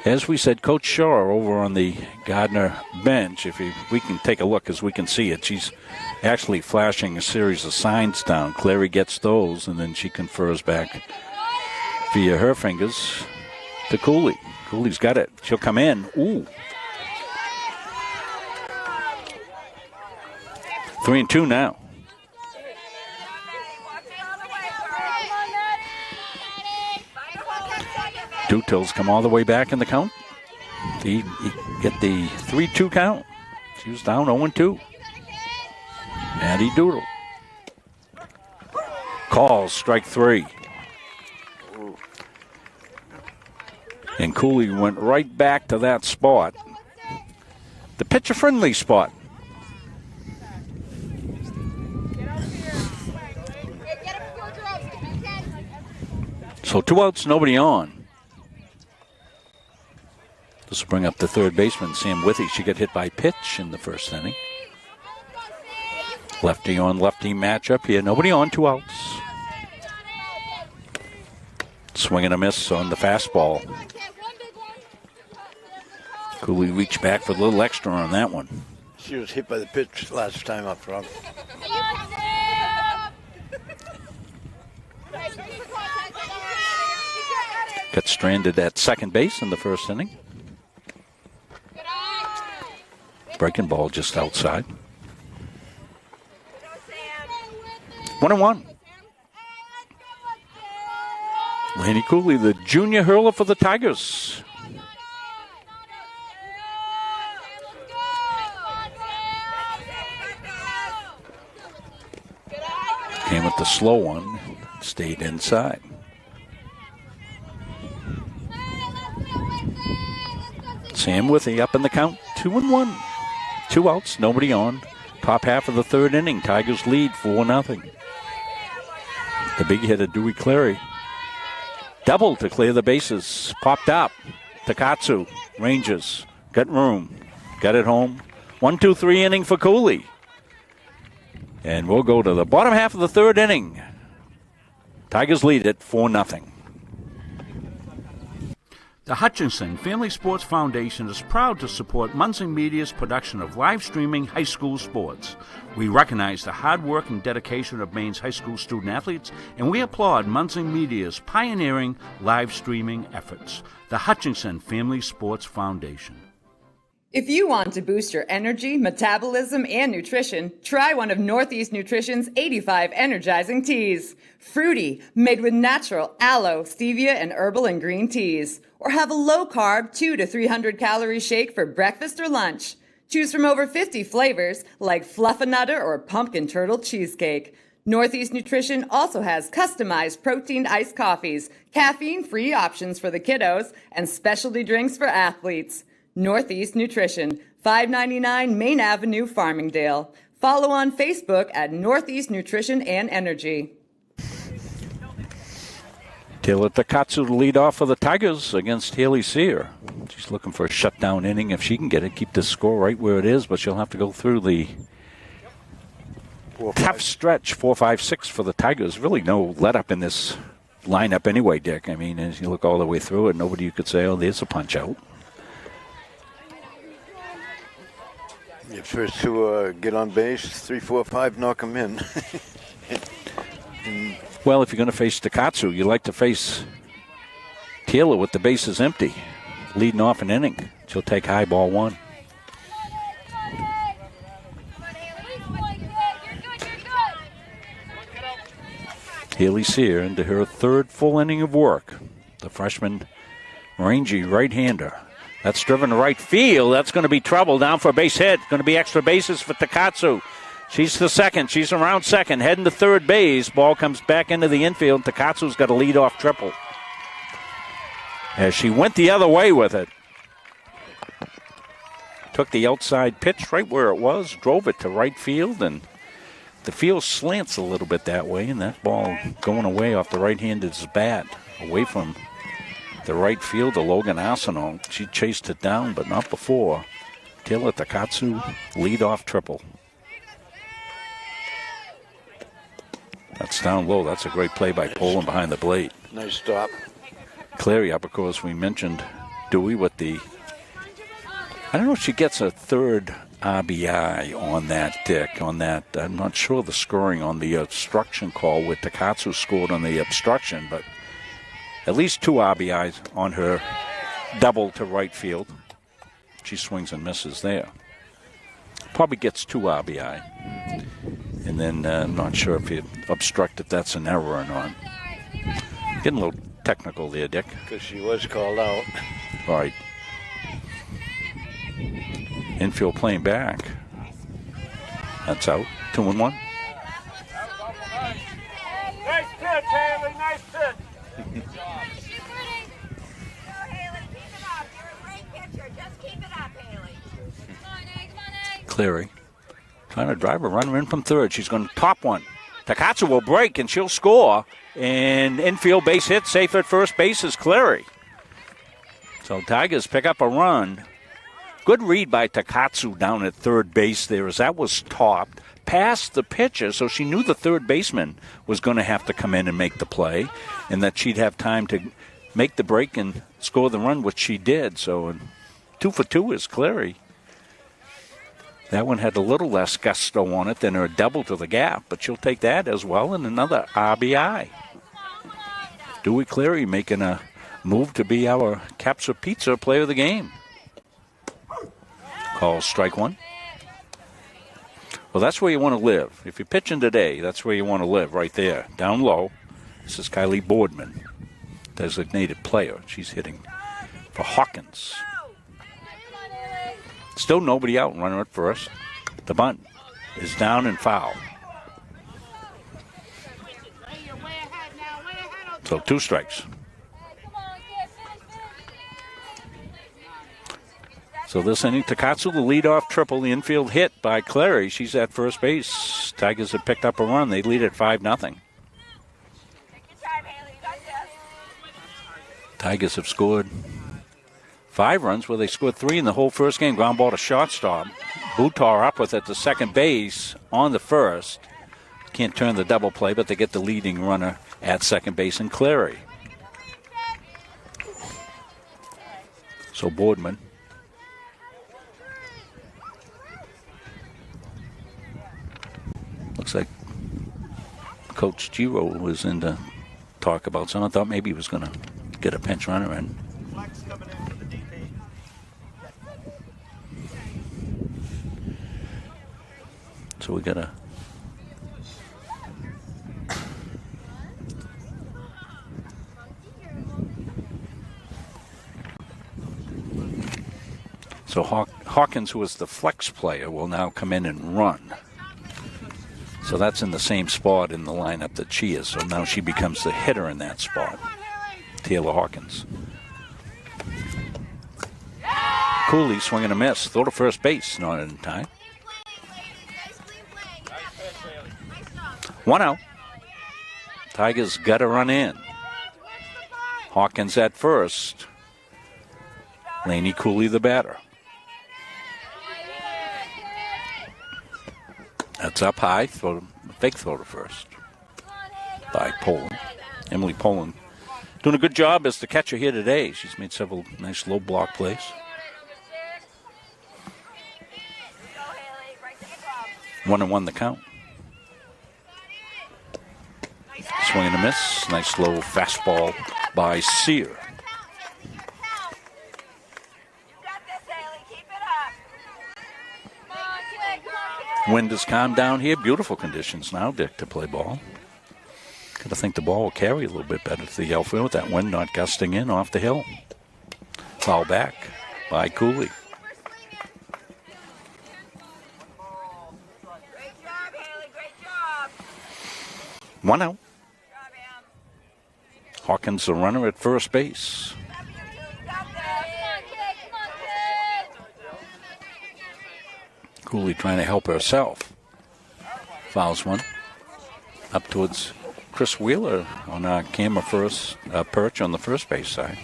As we said, Coach Shaw over on the Gardiner bench, we can take a look as we can see it. She's actually flashing a series of signs down. Clary gets those, and then she confers back via her fingers to Cooley. Cooley's got it. She'll come in. Ooh. 3-2 now. Dutil's come all the way back in the count. He get the 3-2 count. She was down 0-2. Maddie Doodle. Calls strike 3. And Cooley went right back to that spot. The pitcher-friendly spot. So 2 outs, nobody on. This will bring up the third baseman, Sam Withy. She got hit by pitch in the first inning. Lefty on lefty matchup here. Nobody on, 2 outs. Swing and a miss on the fastball. Cooley reached back for a little extra on that one. She was hit by the pitch last time up, Rob. Got stranded at second base in the first inning. Breaking ball just outside. 1-1. Laney Cooley, the junior hurler for the Tigers. Came with the slow one, stayed inside. Sam Withy up in the count, 2-1. 2 outs, nobody on. Top half of the third inning, Tigers lead 4-0. The big hitter, Dewey Clary. Double to clear the bases. Popped up. Takatsu, Rangers, got room. Got it home. 1-2-3 inning for Cooley. And we'll go to the bottom half of the third inning. Tigers lead it 4-0. The Hutchinson Family Sports Foundation is proud to support Munson Media's production of live streaming high school sports. We recognize the hard work and dedication of Maine's high school student athletes, and we applaud Munson Media's pioneering live streaming efforts. The Hutchinson Family Sports Foundation. If you want to boost your energy, metabolism, and nutrition, try one of Northeast Nutrition's 85 energizing teas. Fruity, made with natural aloe, stevia, and herbal and green teas. Or have a low-carb 200 to 300 calorie shake for breakfast or lunch. Choose from over 50 flavors like Fluffernutter or Pumpkin Turtle Cheesecake. Northeast Nutrition also has customized protein iced coffees, caffeine-free options for the kiddos, and specialty drinks for athletes. Northeast Nutrition, 599 Main Avenue, Farmingdale. Follow on Facebook at Northeast Nutrition and Energy. Taylor Takatsu to lead off for the Tigers against Haley Sear. She's looking for a shutdown inning if she can get it, keep the score right where it is, but she'll have to go through the tough stretch, 4-5-6 for the Tigers. Really no let up in this lineup anyway, Dick. I mean, as you look all the way through it, nobody you could say, oh, there's a punch out. Your first two get on base, 3, 4, 5, knock them in. Well, if you're going to face Takatsu, you like to face Taylor with the bases empty, leading off an inning. She'll take high ball one. Haley Sear into her third full inning of work. The freshman, rangy right-hander. That's driven to right field. That's going to be trouble. Down for a base hit. Going to be extra bases for Takatsu. She's the second. She's around second, heading to third base. Ball comes back into the infield. Takatsu's got a lead-off triple. As she went the other way with it. Took the outside pitch right where it was, drove it to right field, and the field slants a little bit that way, and that ball going away off the right-handed's bat, away from the right fielder, Logan Arsenault. She chased it down, but not before. Taylor Takatsu, lead-off triple. That's down low. That's a great play by Poland behind the plate. Nice stop. Clary up, of course, we mentioned Dewey with the... I don't know if she gets a third RBI on that, Dick, on that. I'm not sure the scoring on the obstruction call with Takatsu scored on the obstruction, but at least 2 RBIs on her double to right field. She swings and misses there. Probably gets 2 RBI. And then I'm not sure if you obstruct if that's an error or not. Getting a little technical there, Dick. Because she was called out. All right. Infield playing back. That's out. 2-1. Nice pitch, Haley. Nice pitch. Good job. Cleary trying to drive a runner in from third. She's going to top one. Takatsu will break and she'll score. And infield base hit, safe at first base is Cleary. So Tigers pick up a run. Good read by Takatsu down at third base there as that was topped. Past the pitcher, so she knew the third baseman was going to have to come in and make the play, and that she'd have time to make the break and score the run, which she did. So 2 for 2 is Cleary. That one had a little less gusto on it than her double to the gap, but she'll take that as well, and another RBI. Dewey Cleary making a move to be our Capsa Pizza player of the game. Calls strike one. Well, that's where you want to live. If you're pitching today, that's where you want to live, right there. Down low. This is Kylie Boardman, designated player. She's hitting for Hawkins. Still nobody out. Runner at first. The bunt is down and foul. So 2 strikes. So this inning, Takatsu, the leadoff triple, the infield hit by Clary. She's at first base. Tigers have picked up a run. They lead at 5-0. Tigers have scored 5 runs where they scored 3 in the whole first game. Ground ball to shortstop. Butar up with it to second base on the first. Can't turn the double play, but they get the leading runner at second base in Clary. So Boardman. Looks like Coach Giro was in to talk about something. I thought maybe he was going to get a pinch runner in. So we got a So Hawkins, who was the flex player, will now come in and run. So that's in the same spot in the lineup that she is. So now she becomes the hitter in that spot. Taylor Hawkins. Cooley swinging a miss. Throw to first base. Not in time. 1 out. Tigers got to run in. Hawkins at first. Laney Cooley, the batter. That's up high. Fake throw to first by Poland. Emily Poland doing a good job as the catcher here today. She's made several nice low block plays. One and one the count. Swing and a miss. Nice low fastball by Sear. Wind has calmed down here. Beautiful conditions now, Dick, to play ball. Got to think the ball will carry a little bit better to the outfield with that wind not gusting in off the hill. Foul back by Cooley. One out. Hawkins, the runner at first base. Cooley trying to help herself. Fouls one. Up towards Chris Wheeler on our camera first perch on the first base side.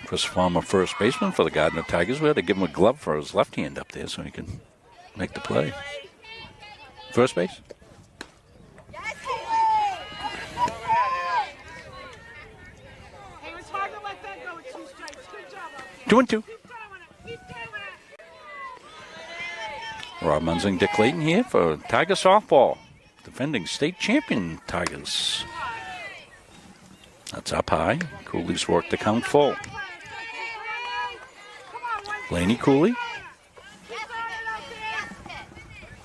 Chris Farmer, first baseman for the Gardiner Tigers. We had to give him a glove for his left hand up there so he can make the play. First base. 2-2. Rob Munzing, Dick Clayton here for Tiger softball. Defending state champion Tigers. That's up high. Cooley's worked the count full. Laney Cooley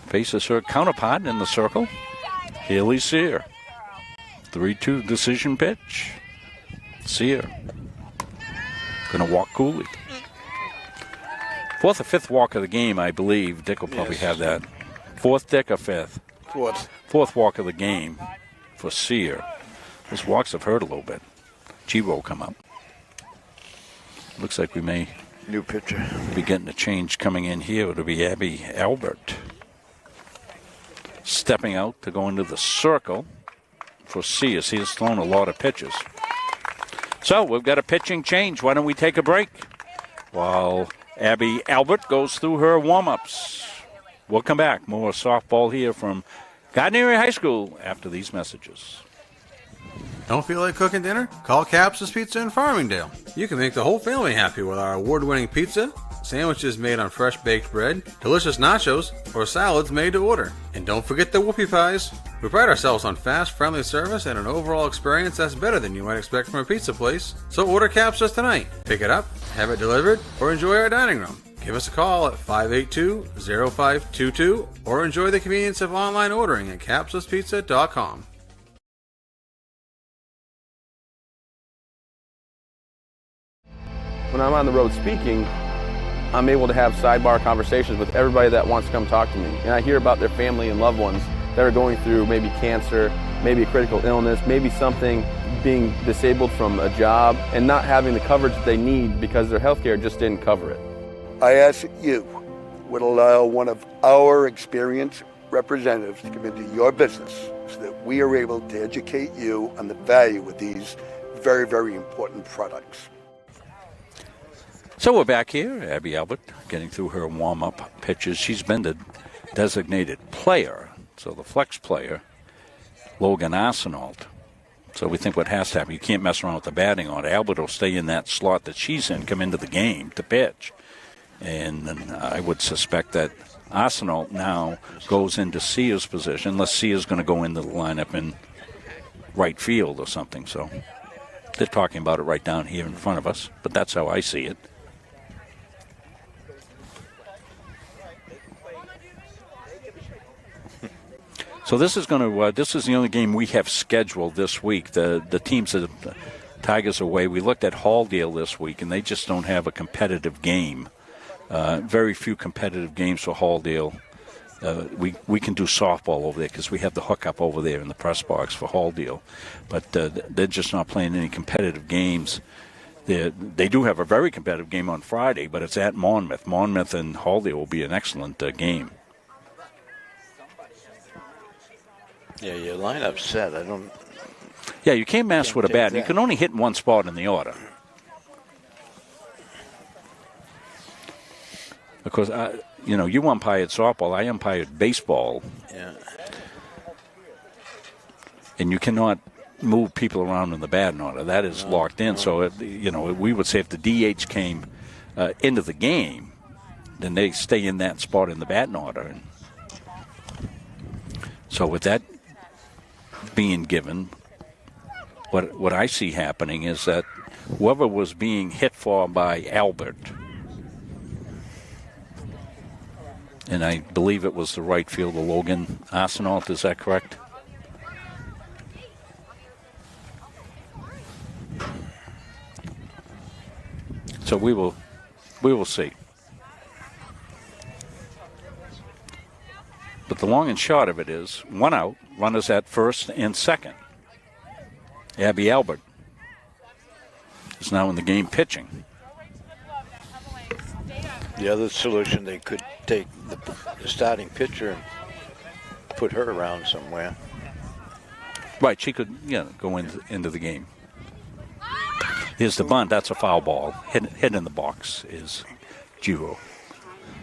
faces her counterpart in the circle, Haley Sear. 3-2 decision pitch. Sear going to walk Cooley. Fourth or fifth walk of the game, I believe. Dick will probably have that. Fourth, Dick, or fifth? Fourth walk of the game for Sear. Those walks have hurt a little bit. Chivo will come up. Looks like we may new pitcher be getting a change coming in here. It'll be Abby Albert stepping out to go into the circle for Sear. Sear's thrown a lot of pitches. So we've got a pitching change. Why don't we take a break while Abby Albert goes through her warm-ups. We'll come back. More softball here from Gardiner High School after these messages. Don't feel like cooking dinner? Call Capsa's Pizza in Farmingdale. You can make the whole family happy with our award-winning pizza, sandwiches made on fresh baked bread, delicious nachos, or salads made to order. And don't forget the whoopie pies. We pride ourselves on fast, friendly service and an overall experience that's better than you might expect from a pizza place. So order Capsa's tonight. Pick it up, have it delivered, or enjoy our dining room. Give us a call at 582-0522 or enjoy the convenience of online ordering at capsaspizza.com. When I'm on the road speaking, I'm able to have sidebar conversations with everybody that wants to come talk to me. And I hear about their family and loved ones that are going through maybe cancer, maybe a critical illness, maybe something, being disabled from a job and not having the coverage that they need because their health care just didn't cover it. I ask that you would allow one of our experienced representatives to come into your business so that we are able to educate you on the value of these very, very important products. So we're back here. Abby Albert getting through her warm-up pitches. She's been the designated player, so the flex player, Logan Arsenault. So we think what has to happen, you can't mess around with the batting order. Albert will stay in that slot that she's in, come into the game to pitch. And then I would suspect that Arsenault now goes into Sear's position, unless Sear's going to go into the lineup in right field or something. So they're talking about it right down here in front of us, but that's how I see it. So this is going to. This is the only game we have scheduled this week. The teams that the Tigers away. We looked at Halldale this week, and they just don't have a competitive game. Very few competitive games for Halldale. We can do softball over there because we have the hookup over there in the press box for Halldale, but they're just not playing any competitive games. They do have a very competitive game on Friday, but it's at Monmouth. Monmouth and Halldale will be an excellent game. Yeah, your lineup's set. I don't. Yeah, you can't mess with a bat. You that. can only hit one spot in the order. Because, you umpired softball. I umpired baseball. Yeah. And you cannot move people around in the batting order. That is locked in. So, we would say if the DH came into the game, then they stay in that spot in the batting order. And so with that being given, what I see happening is that whoever was being hit for by Albert, and I believe it was the right fielder, Logan Arsenault, is that correct? So we will see. But the long and short of it is, one out, runners at first and second. Abby Albert is now in the game pitching. The other solution, they could take the starting pitcher and put her around somewhere. Right, she could go into the game. Here's the bunt. That's a foul ball. Hit in the box is Giro.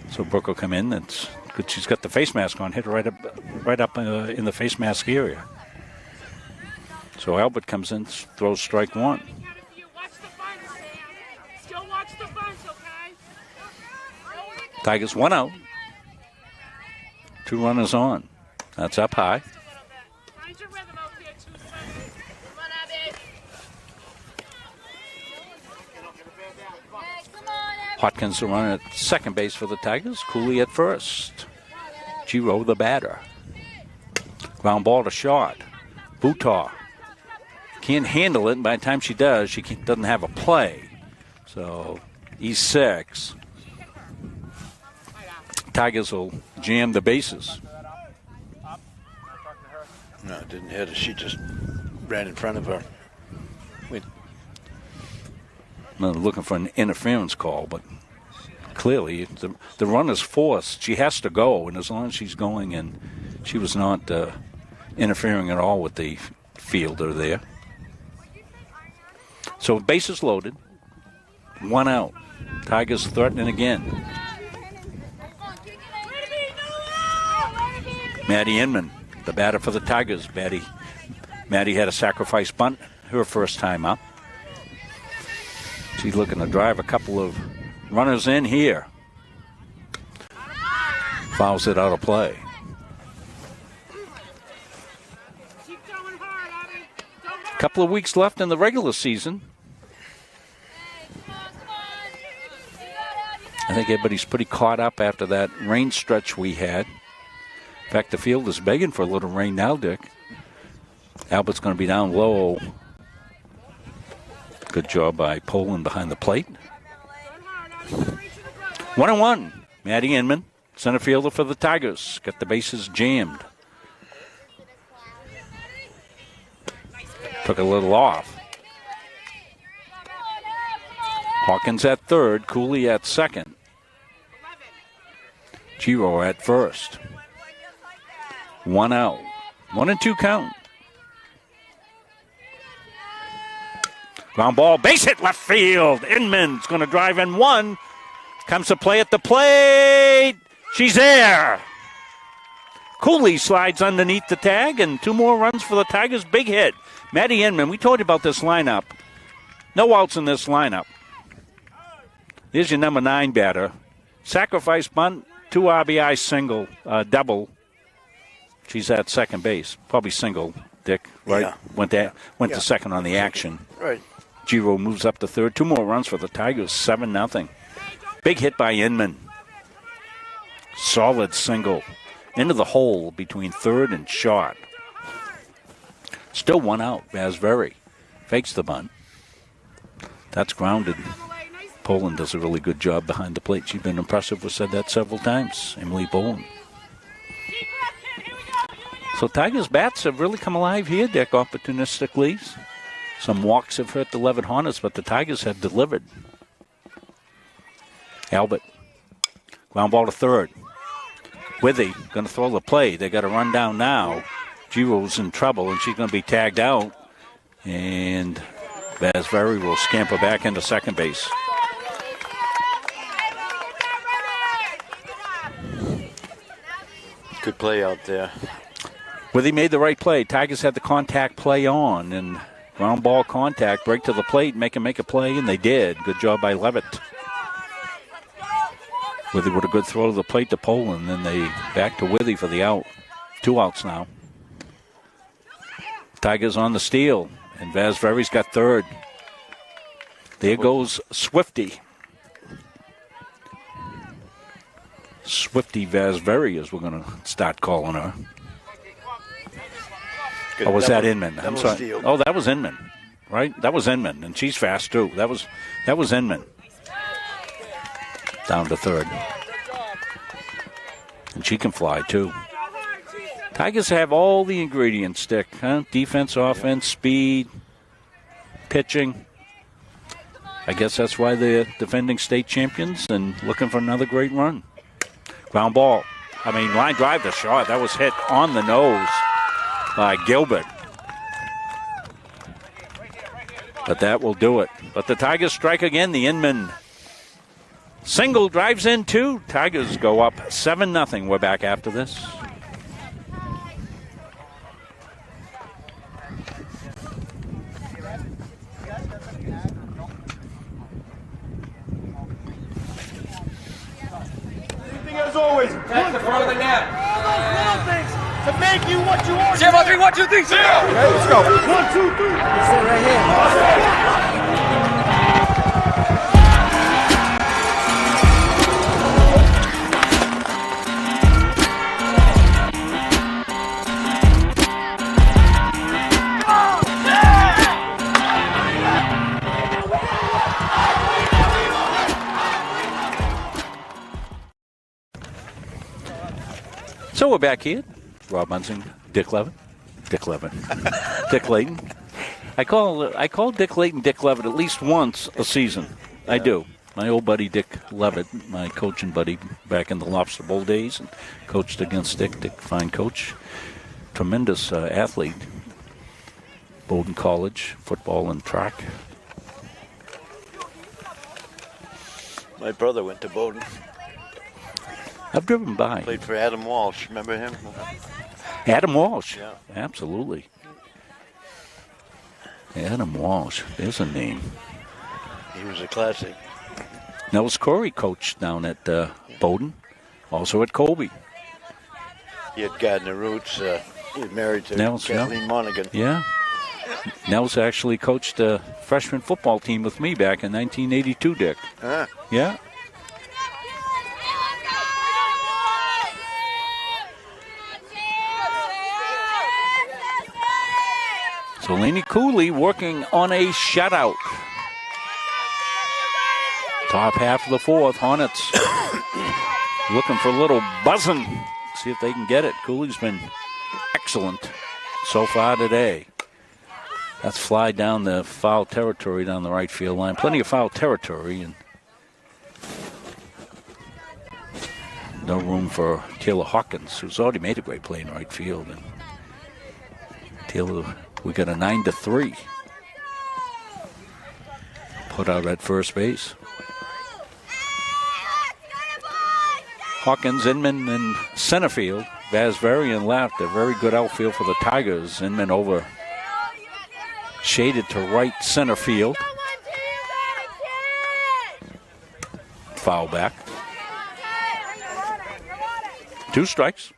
So Brooke will come in. It's good. She's got the face mask on. Hit right up in the face mask area. So Albert comes in, throws strike one. Tigers one out. 2 runners on. That's up high. Watkins will run at second base for the Tigers. Cooley at first. Giro the batter. Ground ball to short. Butaw can't handle it, and by the time she does, she doesn't have a play. So E6. Tigers will jam the bases. No, it didn't hit her. She just ran in front of her. Looking for an interference call, but clearly the runner's forced. She has to go, and as long as she's going, and she was not interfering at all with the fielder there. So bases loaded, 1 out. Tigers threatening again. Maddie Inman, the batter for the Tigers. Maddie had a sacrifice bunt her first time up. She's looking to drive a couple of runners in here. Fouls it out of play. Couple of weeks left in the regular season. I think everybody's pretty caught up after that rain stretch we had. In fact, the field is begging for a little rain now, Dick. Albert's going to be down low. Good job by Poland behind the plate. 1-1. Maddie Inman, center fielder for the Tigers. Got the bases jammed. Took a little off. Hawkins at third. Cooley at second. Giro at first. 1 out. 1-2 count. Ground ball, base hit left field. Inman's going to drive in one. Comes to play at the plate. She's there. Cooley slides underneath the tag, and 2 more runs for the Tigers. Big hit. Maddie Inman, we told you about this lineup. No outs in this lineup. There's your number 9 batter. Sacrifice bunt, 2 RBI single, double. She's at second base. Probably single, Dick, right? Yeah. Went to second on the action. Right. Giro moves up to third. 2 more runs for the Tigers, 7-0. Big hit by Inman. Solid single. Into the hole between third and short. Still 1 out. Vasveri fakes the bunt. That's grounded. Poland does a really good job behind the plate. She's been impressive. We've said that several times. Emily Poland. So Tigers' bats have really come alive here, Dick, opportunistically. Some walks have hurt the Leavitt Hornets, but the Tigers have delivered. Albert. Ground ball to third. Withy going to throw the play. They got a run down now. Giro's in trouble, and she's going to be tagged out. And Vasveri will scamper back into second base. Good play out there. Withy made the right play. Tigers had the contact play on, and ground ball contact, break to the plate, make a play, and they did. Good job by Leavitt. Withy with a good throw to the plate to Poland, then they back to Withy for the out. 2 outs now. Tigers on the steal, and Vasveri's got third. There goes Swifty. Swifty Vasveri, as we're going to start calling her. Good. Or was that Inman? I'm sorry. Steal. Oh, that was Inman, right? That was Inman, and she's fast too. That was Inman. Down to third. And she can fly too. Tigers have all the ingredients, Dick. Huh? Defense, offense, speed, pitching. I guess that's why they're defending state champions and looking for another great run. Ground ball. Line drive to short. That was hit on the nose by Gilbert. But that will do it. But the Tigers strike again. The Inman single drives in 2. Tigers go up 7-0. We're back after this. As always, that's the front of the net. Little things to make you what you are. 0, 3, 1, 2, 3, 0. Okay, let's go. 1, 2, 3. Sit right here. So we're back here. Rob Munson, Dick Leavitt. Dick Layton. I call Dick Layton Dick Leavitt at least once a season. Yeah. I do. My old buddy Dick Leavitt, my coaching buddy back in the Lobster Bowl days, and coached against Dick. Dick, fine coach, tremendous athlete. Bowdoin College, football and track. My brother went to Bowdoin. I've driven by. Played for Adam Walsh. Remember him? Adam Walsh. Yeah. Absolutely. Adam Walsh. There's a name. He was a classic. Nels Corey coached down at Bowdoin. Also at Colby. He had Gardiner roots. He was married to Nels, Kathleen Monaghan. Yeah. Nels actually coached a freshman football team with me back in 1982, Dick. Huh? Yeah. So Laney Cooley working on a shutout. Top half of the fourth, Hornets looking for a little buzzing. See if they can get it. Cooley's been excellent so far today. That's fly down the foul territory down the right field line. Plenty of foul territory, and no room for Taylor Hawkins, who's already made a great play in right field. And Taylor, we got a 9-3 put out at first base. Hawkins, Inman, and center field. Vasveri and left. A very good outfield for the Tigers. Inman over shaded to right center field. Foul back. 2 strikes.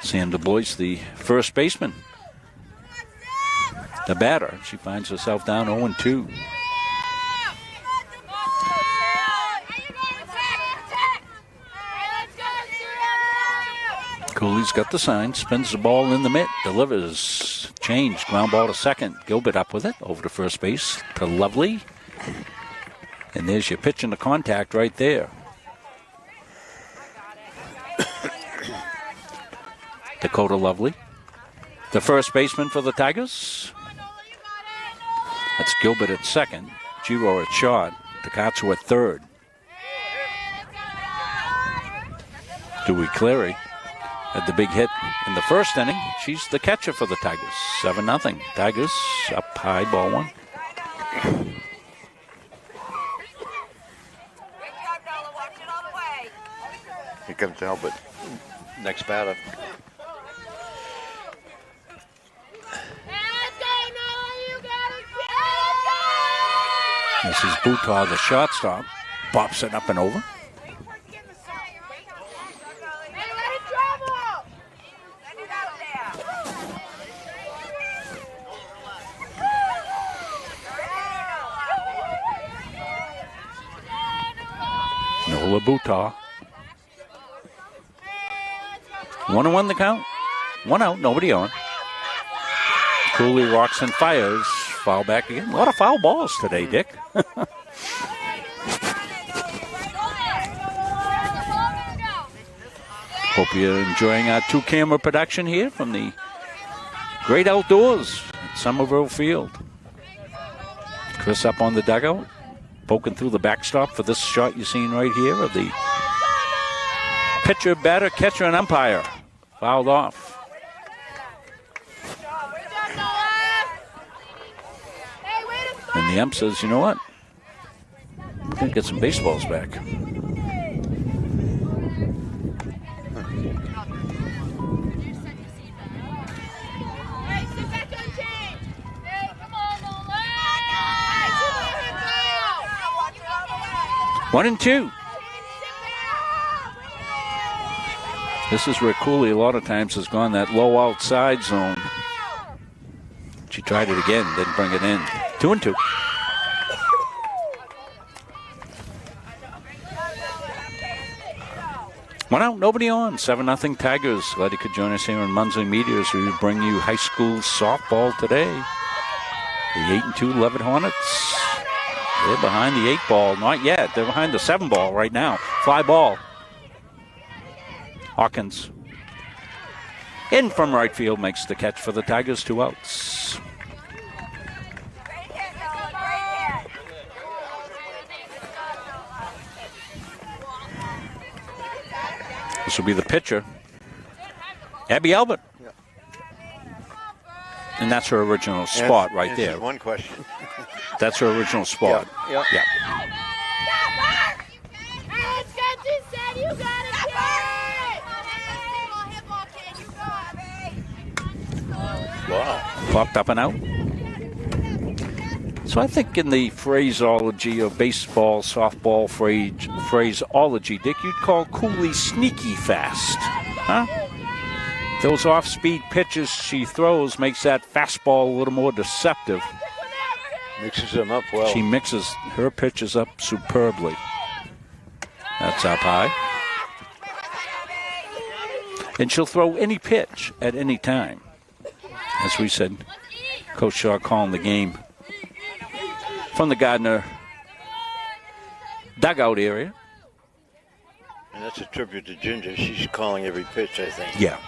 Sam Du Bois, the first baseman. The batter. She finds herself down 0-2. Cooley's got the sign, spins the ball in the mitt, delivers, change, ground ball to second. Gilbert up with it, over to first base to Lovely. And there's your pitch into contact right there. Dakota Lovely, the first baseman for the Tigers. That's Gilbert at second, Giro at short, Takatsu at third. Dewey Cleary Had the big hit in the first inning. She's the catcher for the Tigers. 7-0. Tigers up high, ball one. Here comes Albert. Next batter. This is Butaw, the shortstop. Pops it up and over. Nola Butaw. 1-1 the count. 1 out, nobody on. Cooley rocks and fires. Foul back again. A lot of foul balls today, Dick. Hope you're enjoying our 2-camera production here from the great outdoors at Somerville Field. Chris up on the dugout, poking through the backstop for this shot you're seeing right here of the pitcher, batter, catcher, and umpire. Fouled off. And the ump says, you know what? We're going to get some baseballs back. One and two. This is where Cooley a lot of times has gone that low outside zone. She tried it again, didn't bring it in. 2-2. One out, nobody on. 7-0 Tigers. Glad you could join us here on Munson Media as we bring you high school softball today. The 8-2 Leavitt Hornets. They're behind the 8 ball. Not yet. They're behind the 7 ball right now. Fly ball. Hawkins. In from right field makes the catch for the Tigers. 2 outs. This will be the pitcher, Abby Albert. Yeah. And that's her original spot right there. One question. That's her original spot. Yeah. Wow. Popped up and out. So I think in the phraseology of baseball, softball phraseology, Dick, you'd call Cooley sneaky fast. Huh? Those off-speed pitches she throws makes that fastball a little more deceptive. Mixes them up well. She mixes her pitches up superbly. That's up high. And she'll throw any pitch at any time. As we said, Coach Shaw calling the game from the Gardiner dugout area. And that's a tribute to Ginger. She's calling every pitch, I think. Yeah.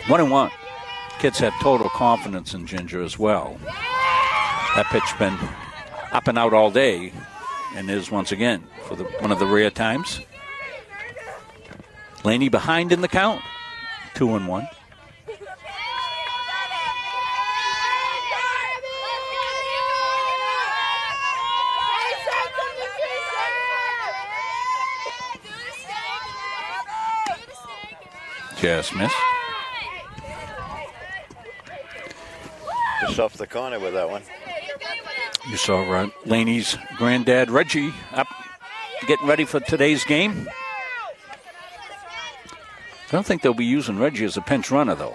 1-1. Kids have total confidence in Ginger as well. That pitch been up and out all day, and is once again for one of the rare times. Laney behind in the count. 2-1. Just miss. Just off the corner with that one. You saw Laney's granddad, Reggie, up getting ready for today's game. I don't think they'll be using Reggie as a pinch runner, though.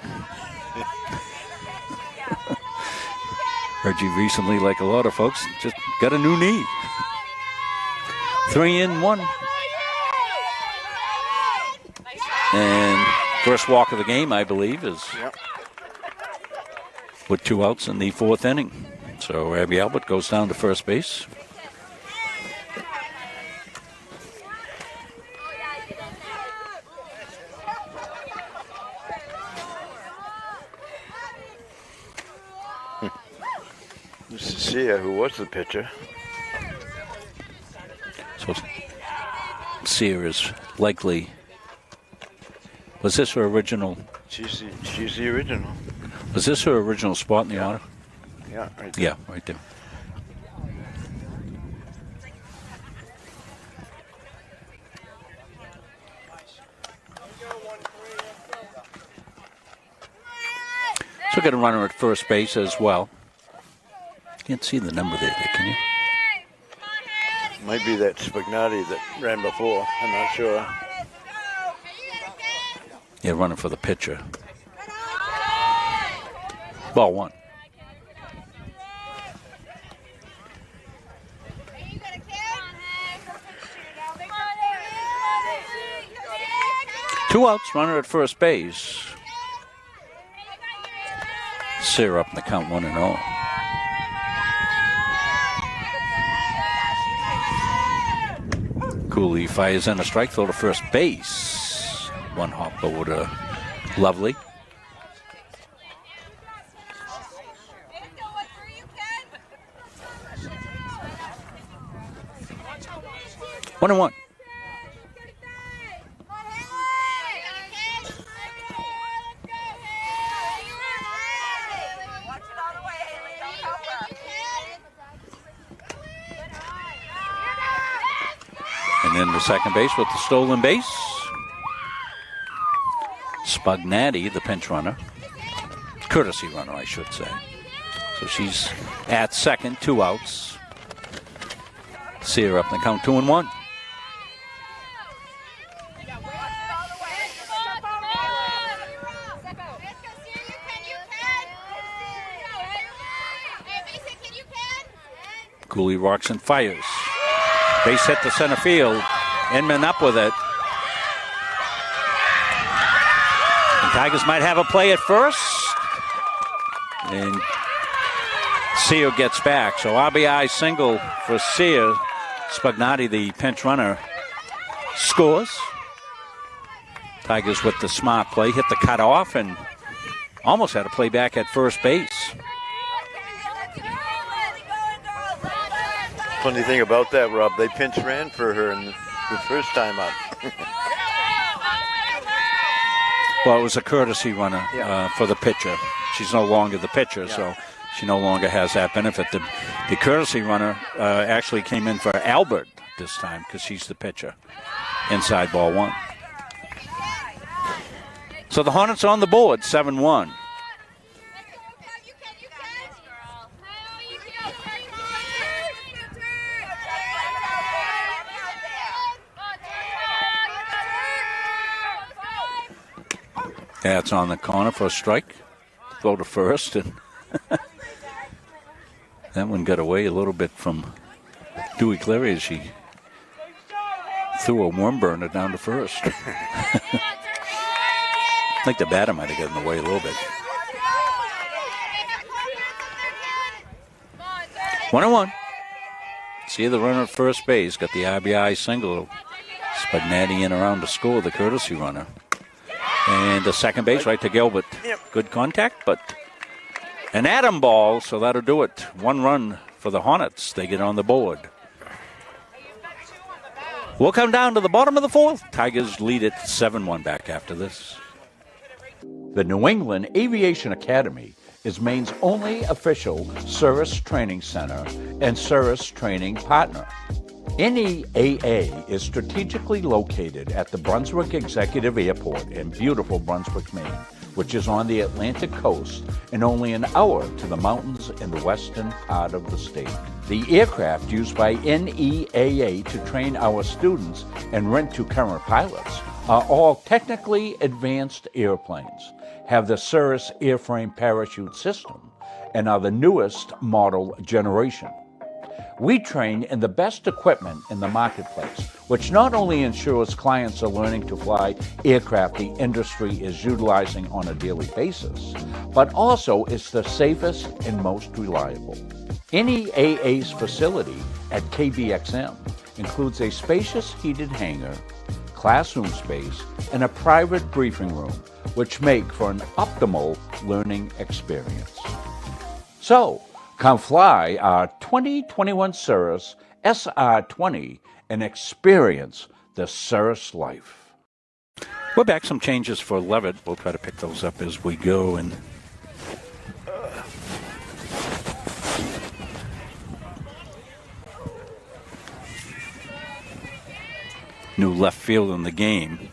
Reggie recently, like a lot of folks, just got a new knee. 3-1. And first walk of the game, I believe, is with 2 outs in the 4th inning. So Abby Albert goes down to first base. This is Sia, who was the pitcher. So Sia is likely Was this her original? She's the original. Was this her original spot in the auto? Yeah, right there. Yeah, right there. So we've got a runner at first base as well. Can't see the number there, can you? Might be that Spagnati that ran before. I'm not sure. Yeah, running for the pitcher. Ball one. Two outs, runner at first base. Sear up in the count 1-0. Cooley fires in a strike throw to first base. One hop over to Lovely. One and one. And then the second base with the stolen base. Spagnati, the pinch runner. Courtesy runner, I should say. So she's at second, 2 outs. Sear up in the count 2-1. Cooley rocks and fires. Base hit to center field. Inman up with it. And Tigers might have a play at first. And Sear gets back. So RBI single for Sear. Spagnati, the pinch runner, scores. Tigers with the smart play. Hit the cutoff and almost had a play back at first base. Funny thing about that, Rob, they pinch ran for her in the first time up. Well, it was a courtesy runner for the pitcher. She's no longer the pitcher, so she no longer has that benefit. The courtesy runner actually came in for Albert this time because she's the pitcher. Inside ball one. So the Hornets on the board, 7-1. That's on the corner for a strike. Throw to first, and that one got away a little bit from Dewey Cleary as she threw a worm burner down to first. I think the batter might have gotten in the way a little bit. 1-1. See the runner at first base. Got the RBI single. Spagnati in around to score, the courtesy runner. And the second base right to Gilbert. Good contact, but an atom ball, so that'll do it. 1 run for the Hornets. They get on the board. We'll come down to the bottom of the fourth. Tigers lead it 7-1 back after this. The New England Aviation Academy is Maine's only official service training center and service training partner. NEAA is strategically located at the Brunswick Executive Airport in beautiful Brunswick, Maine, which is on the Atlantic coast and only an hour to the mountains in the western part of the state. The aircraft used by NEAA to train our students and rent to current pilots are all technically advanced airplanes, have the Cirrus airframe parachute system, and are the newest model generation. We train in the best equipment in the marketplace, which not only ensures clients are learning to fly aircraft the industry is utilizing on a daily basis, but also is the safest and most reliable. NEAA's facility at KBXM includes a spacious heated hangar, classroom space, and a private briefing room, which make for an optimal learning experience. So, come fly our 2021 Cirrus SR20 and experience the Cirrus life. We're back. Some changes for Leavitt. We'll try to pick those up as we go. And new left field in the game.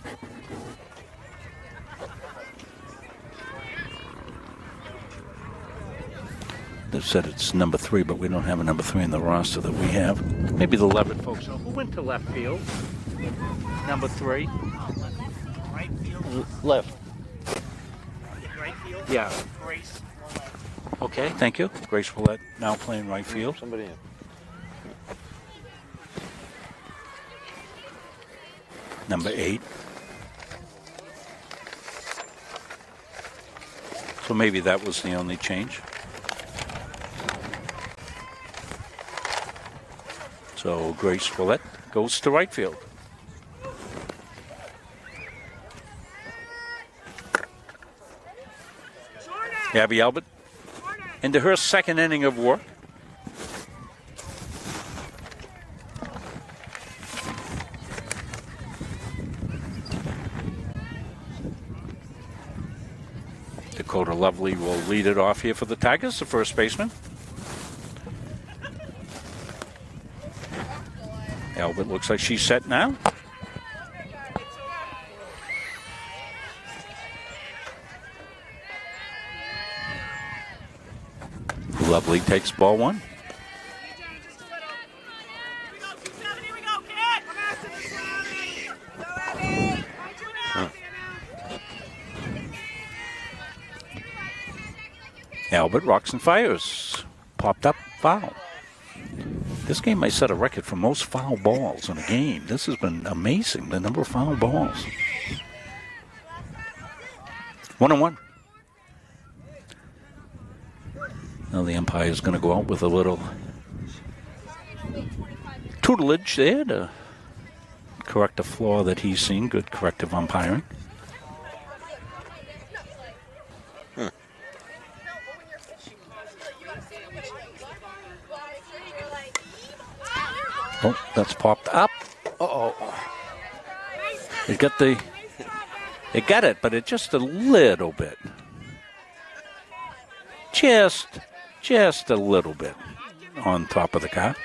They've said it's number 3, but we don't have a number 3 in the roster that we have. Maybe the Leavitt folks know. Who went to left field? Number 3. Right field. Left. Right field. Yeah. Grace. Okay, thank you. Grace Willett now playing right field. Somebody in. Number 8. So maybe that was the only change. So Grace Willett goes to right field. Abby Albert into her second inning of work. Dakota Lovely will lead it off here for the Tigers, the first baseman. Albert looks like she's set now. Lovely takes ball 1. Albert rocks and fires. Popped up, foul. This game may set a record for most foul balls in a game. This has been amazing, the number of foul balls. 1-1. Now the umpire is going to go out with a little tutelage there to correct a flaw that he's seen. Good corrective umpiring. Oh, that's popped up. Uh-oh. It got it, but it just a little bit. Just a little bit on top of the car.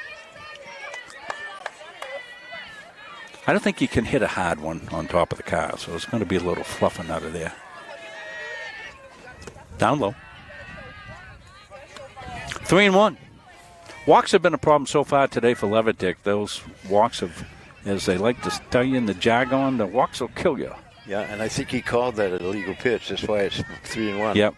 I don't think you can hit a hard one on top of the car, so it's going to be a little fluffing out of there. Down low. 3-1. Walks have been a problem so far today for Leavitt, Dick. Those walks have, as they like to tell you in the jargon, the walks will kill you. Yeah, and I think he called that an illegal pitch. That's why it's 3-1. Yep.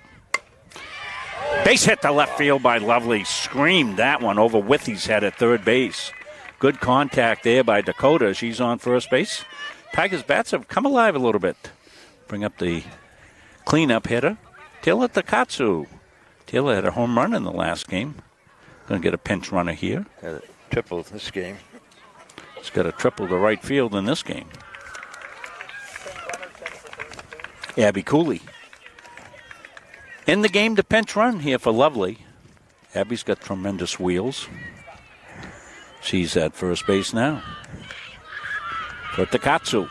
Base hit to left field by Lovely. Screamed that one over Withy's head at third base. Good contact there by Dakota. She's on first base. Tigers' bats have come alive a little bit. Bring up the cleanup hitter, Taylor Takatsu. Taylor had a home run in the last game. Going to get a pinch runner here. Had a triple this game. He's got a triple to right field in this game. Abby Cooley in the game to pinch run here for Lovely. Abby's got tremendous wheels. She's at first base now. For Takatsu.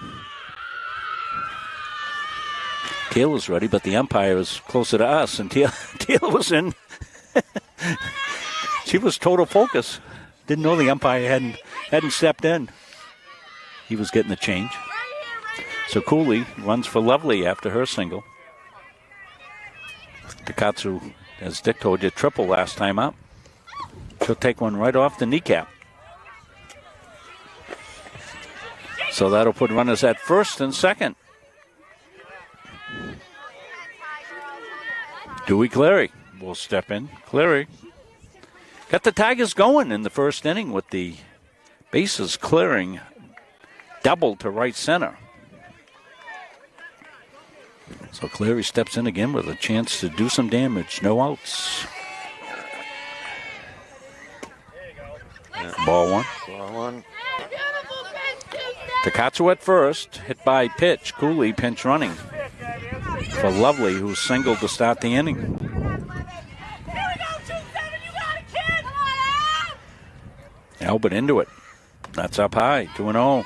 Taylor's ready, but the umpire is closer to us, and Taylor was in. She was total focus. Didn't know the umpire hadn't stepped in. He was getting the change. So Cooley runs for Lovely after her single. Takatsu, as Dick told you, triple last time out. She'll take one right off the kneecap. So that'll put runners at first and second. Dewey Cleary will step in. Cleary got the Tigers going in the first inning with the bases clearing double to right center. So Cleary steps in again with a chance to do some damage. No outs. Ball 1. Ball 1. Takatsu at first, hit by pitch. Cooley pinch running for Lovely, who singled to start the inning. Albert into it. That's up high, 2-0.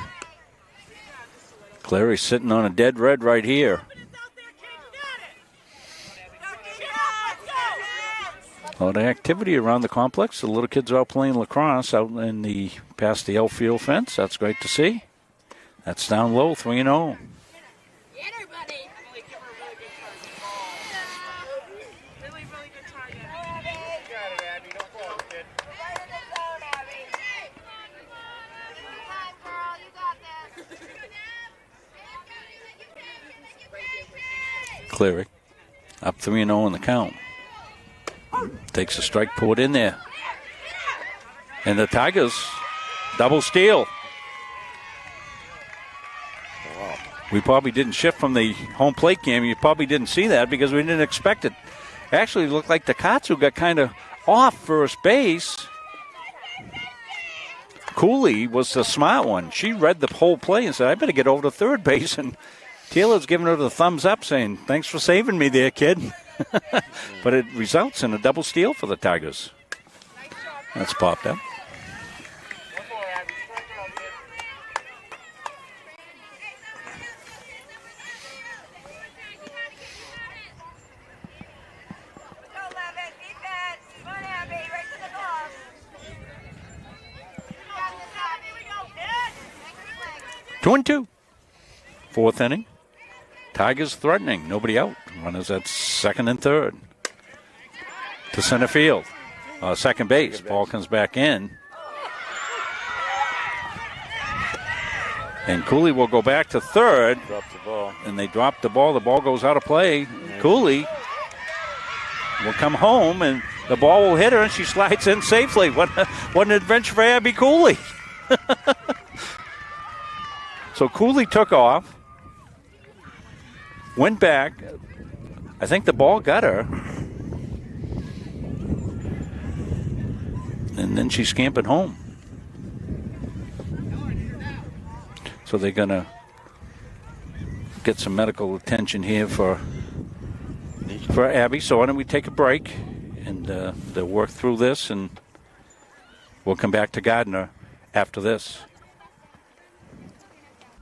Clary's sitting on a dead red right here. A lot of activity around the complex. The little kids are out playing lacrosse out in the past the outfield fence. That's great to see. That's down low, 3-0. Cleary up 3-0 in the count. Takes a strike, pull it in there. And the Tigers double steal. Wow. We probably didn't shift from the home plate game. You probably didn't see that because we didn't expect it. Actually, it looked like Takatsu got kind of off first base. Cooley was the smart one. She read the whole play and said, I better get over to third base. And Taylor's giving her the thumbs up saying, thanks for saving me there, kid. But it results in a double steal for the Tigers. That's popped up. Two and two. Fourth inning. Tigers threatening. Nobody out. Runners at second and third. To center field. Second base. Ball comes back in. And Cooley will go back to third. Drop the ball. And they drop the ball. The ball goes out of play. Cooley will come home, and the ball will hit her, and she slides in safely. What an adventure for Abby Cooley. So Cooley took off, went back. I think the ball got her. And then she scampered home. So they're going to get some medical attention here for Abby. So why don't we take a break and they'll work through this, and we'll come back to Gardiner after this.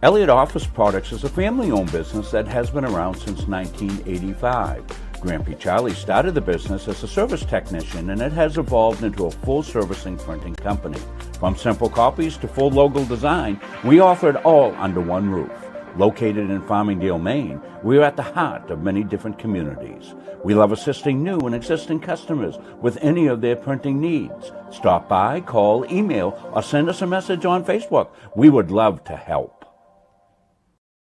Elliott Office Products is a family-owned business that has been around since 1985. Grampy Charlie started the business as a service technician, and it has evolved into a full-servicing printing company. From simple copies to full logo design, we offer it all under one roof. Located in Farmingdale, Maine, we are at the heart of many different communities. We love assisting new and existing customers with any of their printing needs. Stop by, call, email, or send us a message on Facebook. We would love to help.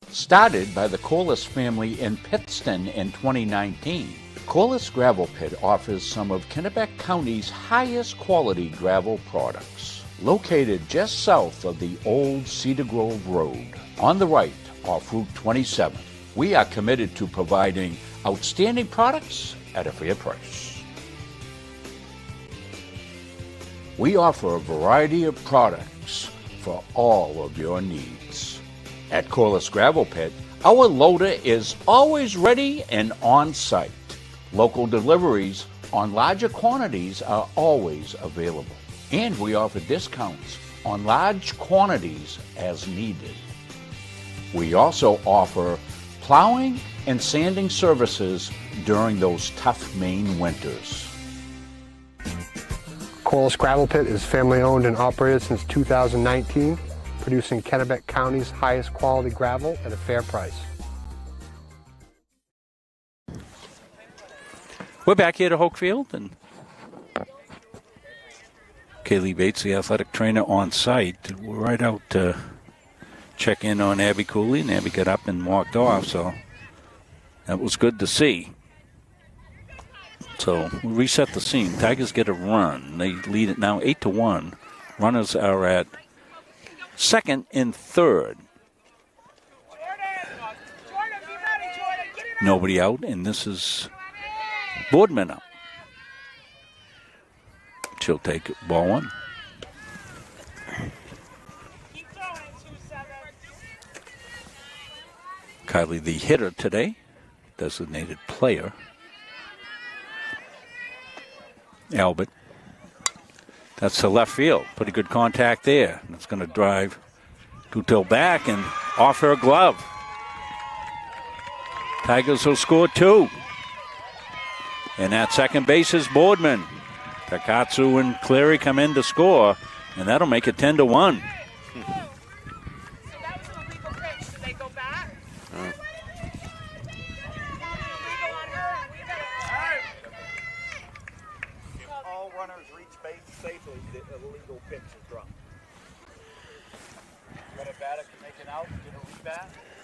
Started by the Corliss family in Pittston in 2019, Corliss Gravel Pit offers some of Kennebec County's highest quality gravel products. Located just south of the old Cedar Grove Road, on the right off Route 27, we are committed to providing outstanding products at a fair price. We offer a variety of products for all of your needs. At Corliss Gravel Pit, our loader is always ready and on site. Local deliveries on larger quantities are always available. And we offer discounts on large quantities as needed. We also offer plowing and sanding services during those tough Maine winters. Corliss Gravel Pit is family-owned and operated since 2019. Producing Kennebec County's highest quality gravel at a fair price. We're back here to Hoke Field, and Kaylee Bates, the athletic trainer, on site. We're right out to check in on Abby Cooley, and Abby got up and walked off, so that was good to see. So we reset the scene. Tigers get a run. They lead it now 8-1. Runners are at second and third. Nobody out, and this is Boardman up. She'll take ball one. Kylie, the hitter today, designated player. Albert. That's the left field. Pretty good contact there. It's going to drive Gutil back, and off her glove. Tigers will score 2. And at second base is Boardman. Takatsu and Cleary come in to score, and that'll make it 10-1. All runners reach base safely. The illegal pitch is dropped. When a batter can make it out, get a rebat. That's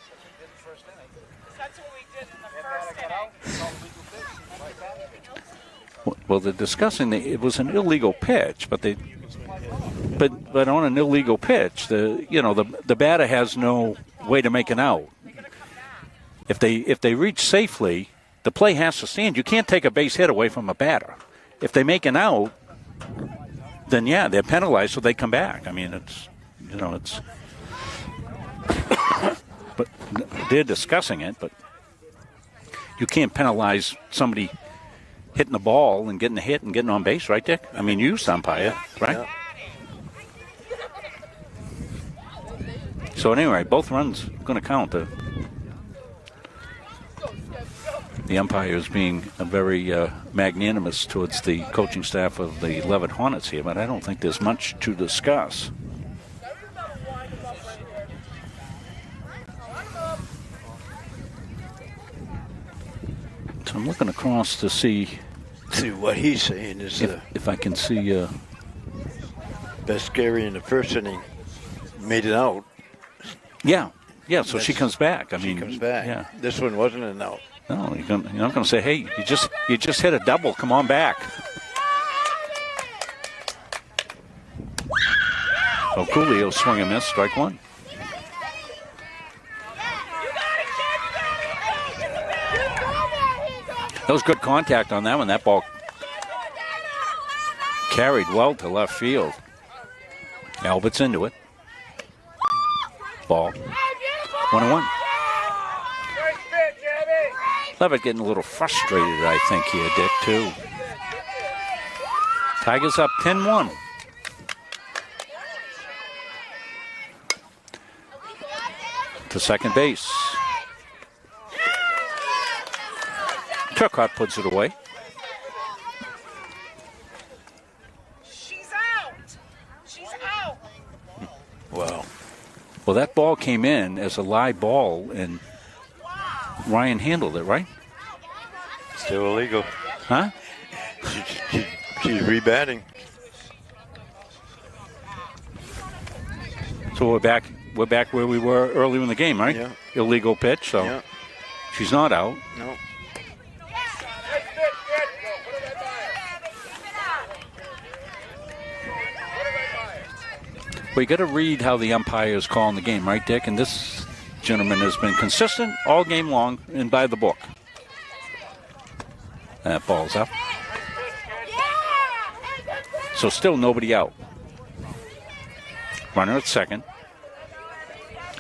what we did in the first inning. That's what we did in the first inning. It's all illegal pitch. Right back. Well, they're discussing it was an illegal pitch, but on an illegal pitch, the batter has no way to make an out. If they reach safely, the play has to stand. You can't take a base hit away from a batter. If they make an out, then yeah, they're penalized, so they come back. I mean, it's. But they're discussing it, but you can't penalize somebody hitting the ball and getting a hit and getting on base, right, Dick? I mean, you umpire, right? Yeah. So anyway, both runs going to count. The umpire is being very magnanimous towards the coaching staff of the Leavitt Hornets here, but I don't think there's much to discuss. So I'm looking across to see what he's saying is if I can see best Gary in the first inning made it out. Yeah. So she comes back. She comes back. Yeah. This one wasn't an out. No, you're not going to say, "Hey, you just hit a double. Come on back." So Coolio swing and miss, strike one. That was good contact on that one. That ball carried well to left field. Albert's into it. Ball. 1-1. Leavitt getting a little frustrated, I think, here, Dick, too. Tigers up 10-1. To second base. Turcotte puts it away. She's out. She's out. Wow. Well, that ball came in as a live ball, and Ryan handled it, right? Still illegal. Huh? She's rebatting. So we're back where we were earlier in the game, right? Yeah. Illegal pitch, so Yeah. she's not out. No. Well, you got to read how the umpire is calling the game, right, Dick? And this gentleman has been consistent all game long and by the book. That ball's up. So still nobody out. Runner at second.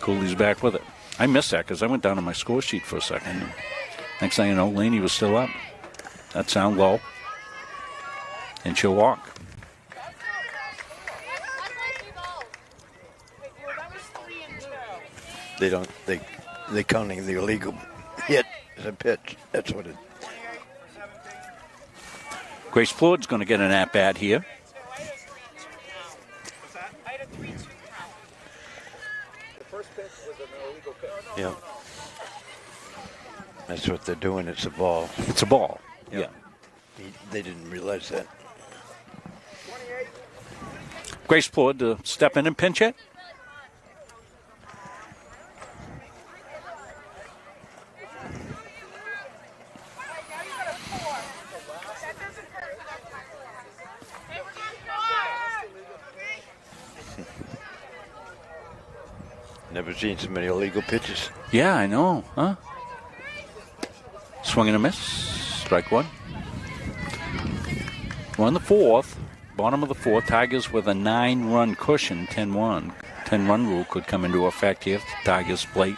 Cooley's back with it. I missed that because I went down to my score sheet for a second. Next thing you know, Laney was still up. That sound low. And she'll walk. They counting the illegal hit as a pitch. That's what it. Grace Floyd's going to get an at-bat here. Yeah. That's what they're doing. It's a ball. It's a ball. Yeah. They didn't realize that. Grace Floyd to step in and pinch it. Never seen so many illegal pitches. Yeah, I know, huh? Swing and a miss. Strike one. We're in the fourth. Bottom of the fourth. Tigers with a 9-run cushion, 10-1. 10-run rule could come into effect here if the Tigers play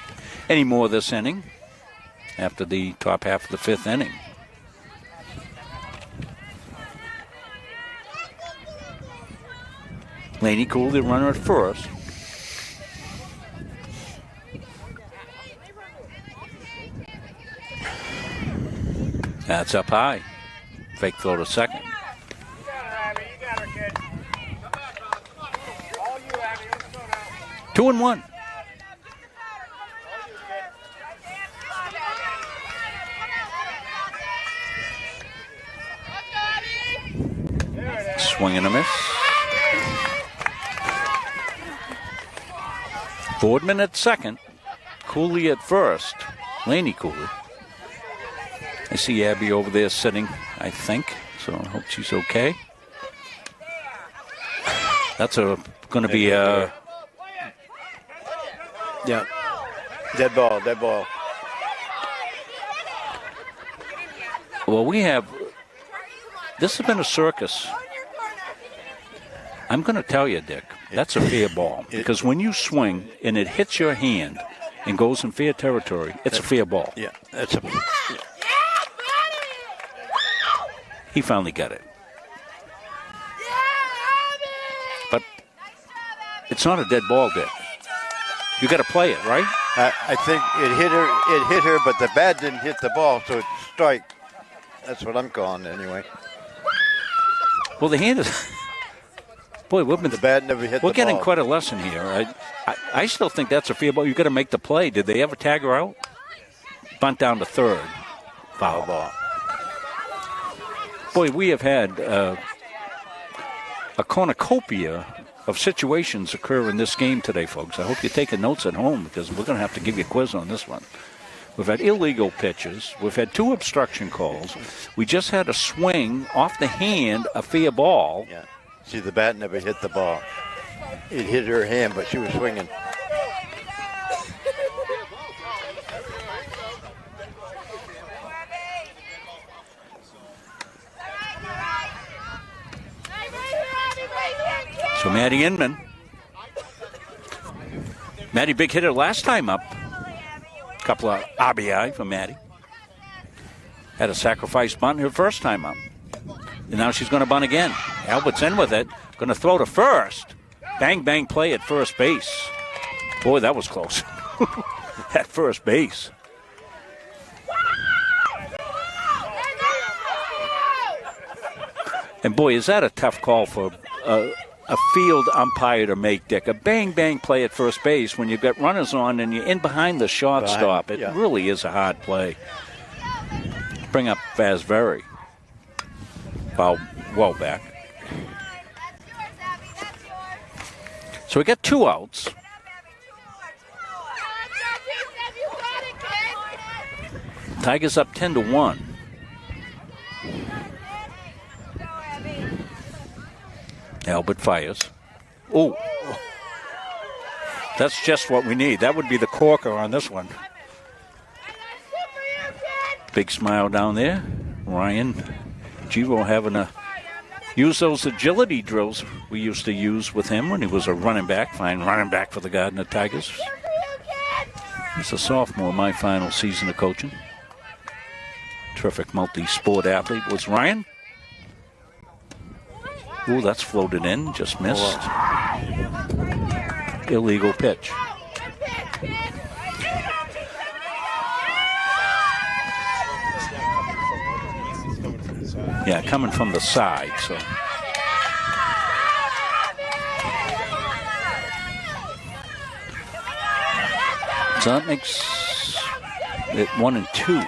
any more this inning after the top half of the fifth inning. Laney Cool, the runner at first. That's up high. Fake throw to second. 2-1. Swing and a miss. Boardman at second. Cooley at first. Laney Cooley. I see Abby over there sitting, I think. So I hope she's okay. That's going to be a... Yeah. Dead ball. Well, we have... This has been a circus. I'm going to tell you, Dick, that's a fair ball. Because when you swing and it hits your hand and goes in fair territory, it's a fair ball. Yeah, that's a... Yeah. He finally got it. But it's not a dead ball, Dick. You got to play it, right? I think it hit her, but the bat didn't hit the ball, so it's strike. That's what I'm calling it anyway. Well, the hand is... Boy, the bat never hit the ball. We're getting quite a lesson here. I still think that's a fair ball. You got to make the play. Did they ever tag her out? Bunt down to third. Foul ball. Boy, we have had a cornucopia of situations occur in this game today, folks. I hope you're taking notes at home because we're going to have to give you a quiz on this one. We've had illegal pitches. We've had 2 obstruction calls. We just had a swing off the hand, a fair ball. Yeah. See, the bat never hit the ball. It hit her hand, but she was swinging. So Maddie Inman. Maddie, big hitter last time up. Couple of RBI for Maddie. Had a sacrifice bunt her first time up. And now she's going to bunt again. Albert's in with it. Going to throw to first. Bang, bang play at first base. Boy, that was close. At first base. And boy, is that a tough call for a field umpire to make, Dick. A bang, bang play at first base when you've got runners on and you're in behind the shortstop. It really is a hard play. Bring up Fazberry. Foul well back. So we got 2 outs. Tigers up 10-1. Albert fires. Oh, that's just what we need. That would be the corker on this one. Big smile down there. Ryan Givo having to use those agility drills we used to use with him when he was a running back. Fine running back for the Gardiner Tigers. He's a sophomore, my final season of coaching. Terrific multi-sport athlete was Ryan. Ooh, that's floated in, just missed. Illegal pitch. Yeah, coming from the side, so. So that makes it 1-2.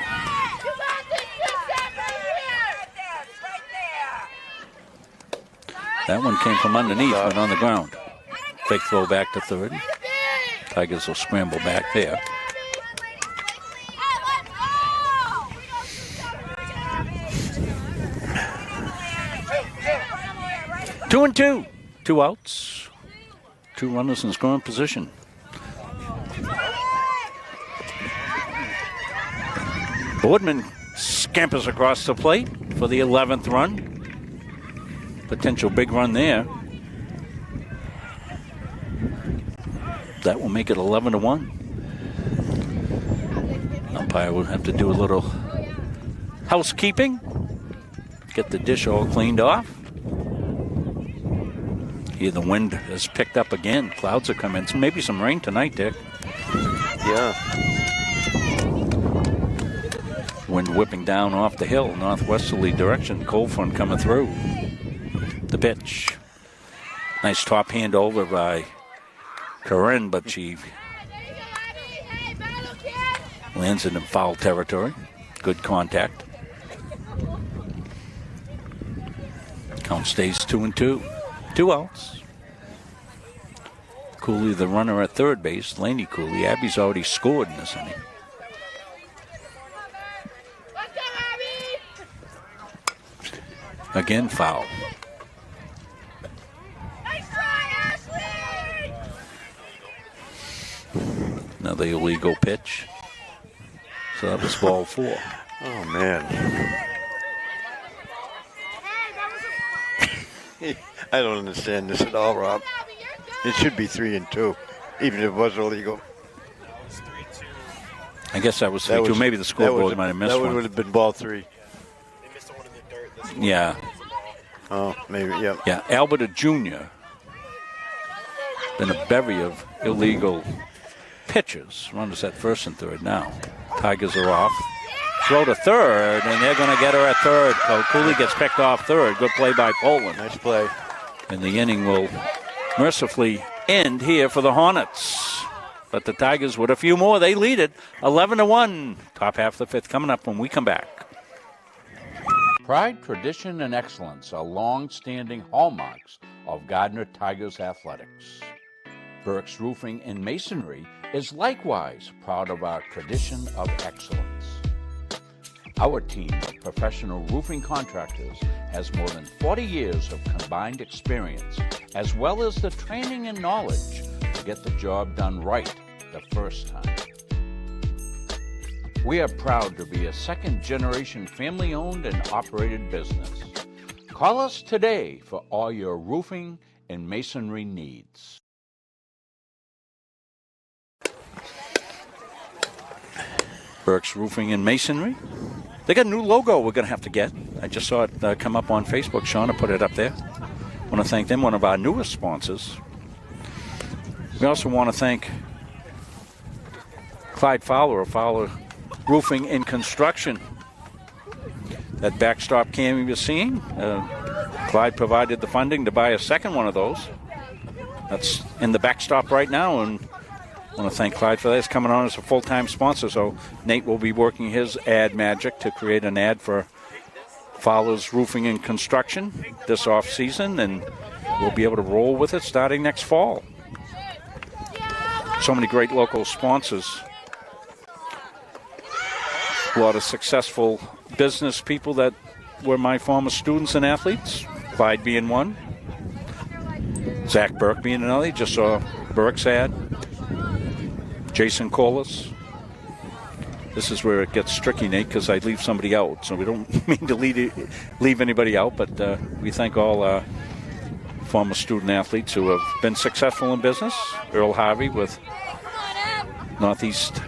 That one came from underneath, but on the ground. Fake throw back to third. Tigers will scramble back there. Two and two. 2 outs. 2 runners in scoring position. Boardman scampers across the plate for the 11th run. Potential big run there. That will make it 11-1. Umpire will have to do a little housekeeping. Get the dish all cleaned off. Here the wind has picked up again. Clouds are coming. So maybe some rain tonight, Dick. Yeah. Wind whipping down off the hill, northwesterly direction. Cold front coming through. The pitch. Nice top handover by Corinne, but she lands in foul territory. Good contact. Count stays 2-2. 2 outs. Cooley, the runner at third base. Laney Cooley. Abby's already scored in this inning. Again, foul. Another illegal pitch. So that was ball 4. Oh, man. I don't understand this at all, Rob. It should be 3-2, even if it was illegal. I guess that was 3-2. Maybe the scoreboard might have missed one. That would have been ball 3. Yeah. Oh, maybe, yeah. Yeah, Albert Jr. Been a bevy of illegal pitches. Runners at first and third now. Tigers are off. Throw to third, and they're going to get her at third. So Cooley gets picked off third. Good play by Poland. Nice play. And the inning will mercifully end here for the Hornets. But the Tigers, with a few more, they lead it 11-1. Top half of the fifth coming up when we come back. Pride, tradition, and excellence are long-standing hallmarks of Gardiner Tigers athletics. Burke's Roofing and Masonry is likewise proud of our tradition of excellence. Our team of professional roofing contractors has more than 40 years of combined experience, as well as the training and knowledge to get the job done right the first time. We are proud to be a second-generation family-owned and operated business. Call us today for all your roofing and masonry needs. Burke's Roofing and Masonry. They got a new logo we're going to have to get. I just saw it come up on Facebook. Shauna put it up there. I want to thank them, one of our newest sponsors. We also want to thank Clyde Fowler of Fowler Roofing and Construction. That backstop cam you were seeing, Clyde provided the funding to buy a second one of those. That's in the backstop right now, and I want to thank Clyde for that. He's coming on as a full-time sponsor, so Nate will be working his ad magic to create an ad for Fowler's Roofing and Construction this off-season, and we'll be able to roll with it starting next fall. So many great local sponsors. A lot of successful business people that were my former students and athletes, Clyde being one, Zach Burke being another. You just saw Burke's ad. Jason Collis. This is where it gets tricky, Nate, because I leave somebody out. So we don't mean to leave anybody out, but we thank all our former student athletes who have been successful in business. Earl Harvey with Northeast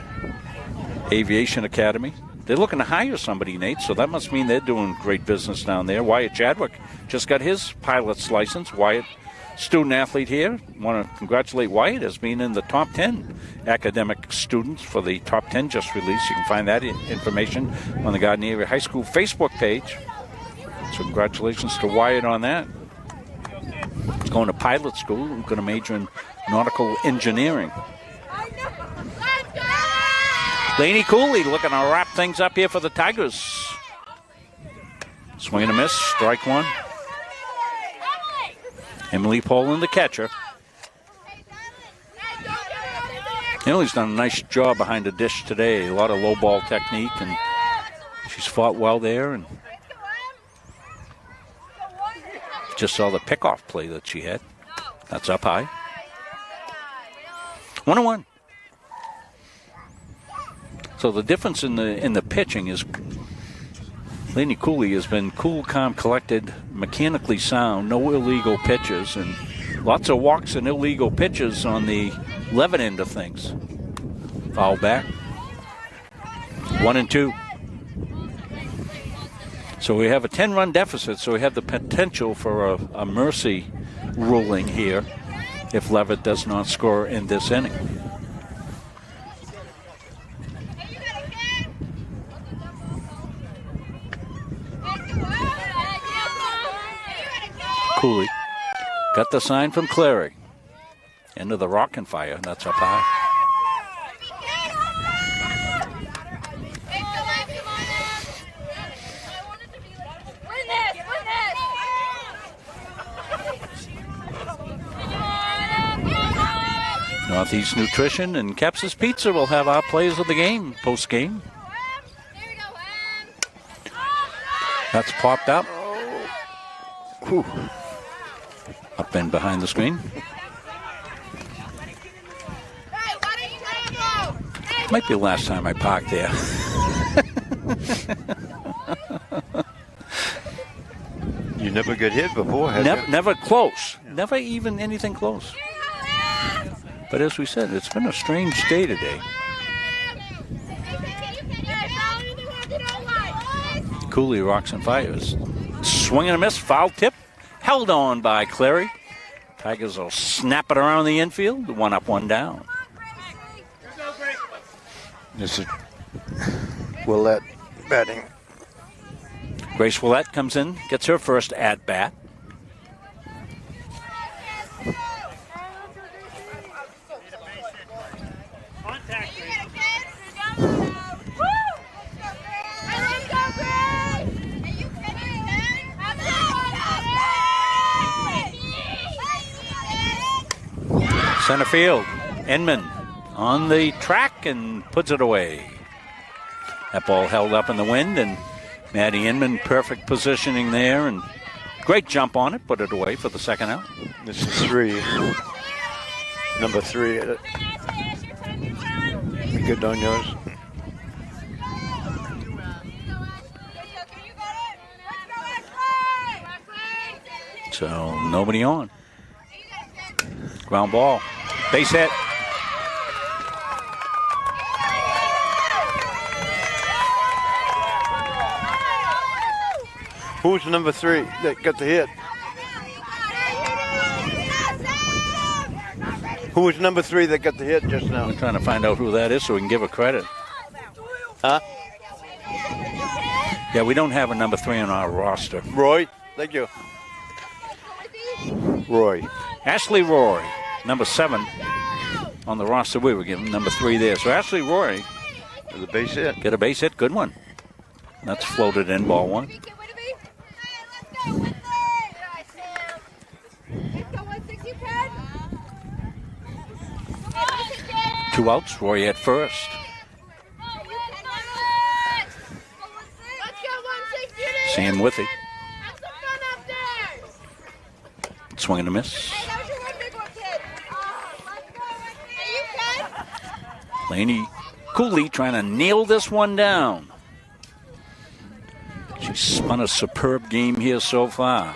Aviation Academy. They're looking to hire somebody, Nate, so that must mean they're doing great business down there. Wyatt Chadwick just got his pilot's license. Wyatt, student athlete here. Want to congratulate Wyatt as being in the top 10 academic students for the top 10 just released. You can find that information on the Gardiner High School Facebook page. So congratulations to Wyatt on that. He's going to pilot school. He's going to major in nautical engineering. Laney Cooley looking to wrap things up here for the Tigers. Swing and a miss, strike one. Emily Poland, the catcher. Emily's done a nice job behind the dish today. A lot of low ball technique, and she's fought well there. And just saw the pickoff play that she had. That's up high. 1-1. So the difference in the pitching is Laney Cooley has been cool, calm, collected, mechanically sound, no illegal pitches, and lots of walks and illegal pitches on the Leavitt end of things. Foul back. 1-2. So we have a 10-run deficit, so we have the potential for a mercy ruling here if Leavitt does not score in this inning. Cooley. Got the sign from Clary. Into the rock and fire. That's up high. Northeast Nutrition and Capsa's Pizza will have our plays of the game, post-game. That's popped up. Whew. Up and behind the screen. Might be the last time I parked there. You never get hit before, have you? Never close. Never even anything close. But as we said, it's been a strange day today. Cooley rocks and fires. Swing and a miss, foul tip. Held on by Clary. Tigers will snap it around the infield. One up, one down. This is Willette batting. Grace Willette comes in, gets her first at-bat. Center field, Inman on the track and puts it away. That ball held up in the wind, and Maddie Inman, perfect positioning there, and great jump on it, put it away for the second out. This is number 3. Be good on yours. So nobody on. Ground ball. Base hit. Who's number 3 that got the hit? Who was number 3 that got the hit just now? We're trying to find out who that is so we can give her credit. Huh? Yeah, we don't have a number 3 on our roster. Roy. Thank you. Roy. Ashley Roy, number 7 on the roster we were given, number 3 there. So Ashley Roy. With a base hit. Get a base hit, good one. That's floated in, ball 1. 2 outs, Roy at first. Sam with it. Swing and a miss. Laney Cooley trying to nail this one down. She's spun a superb game here so far.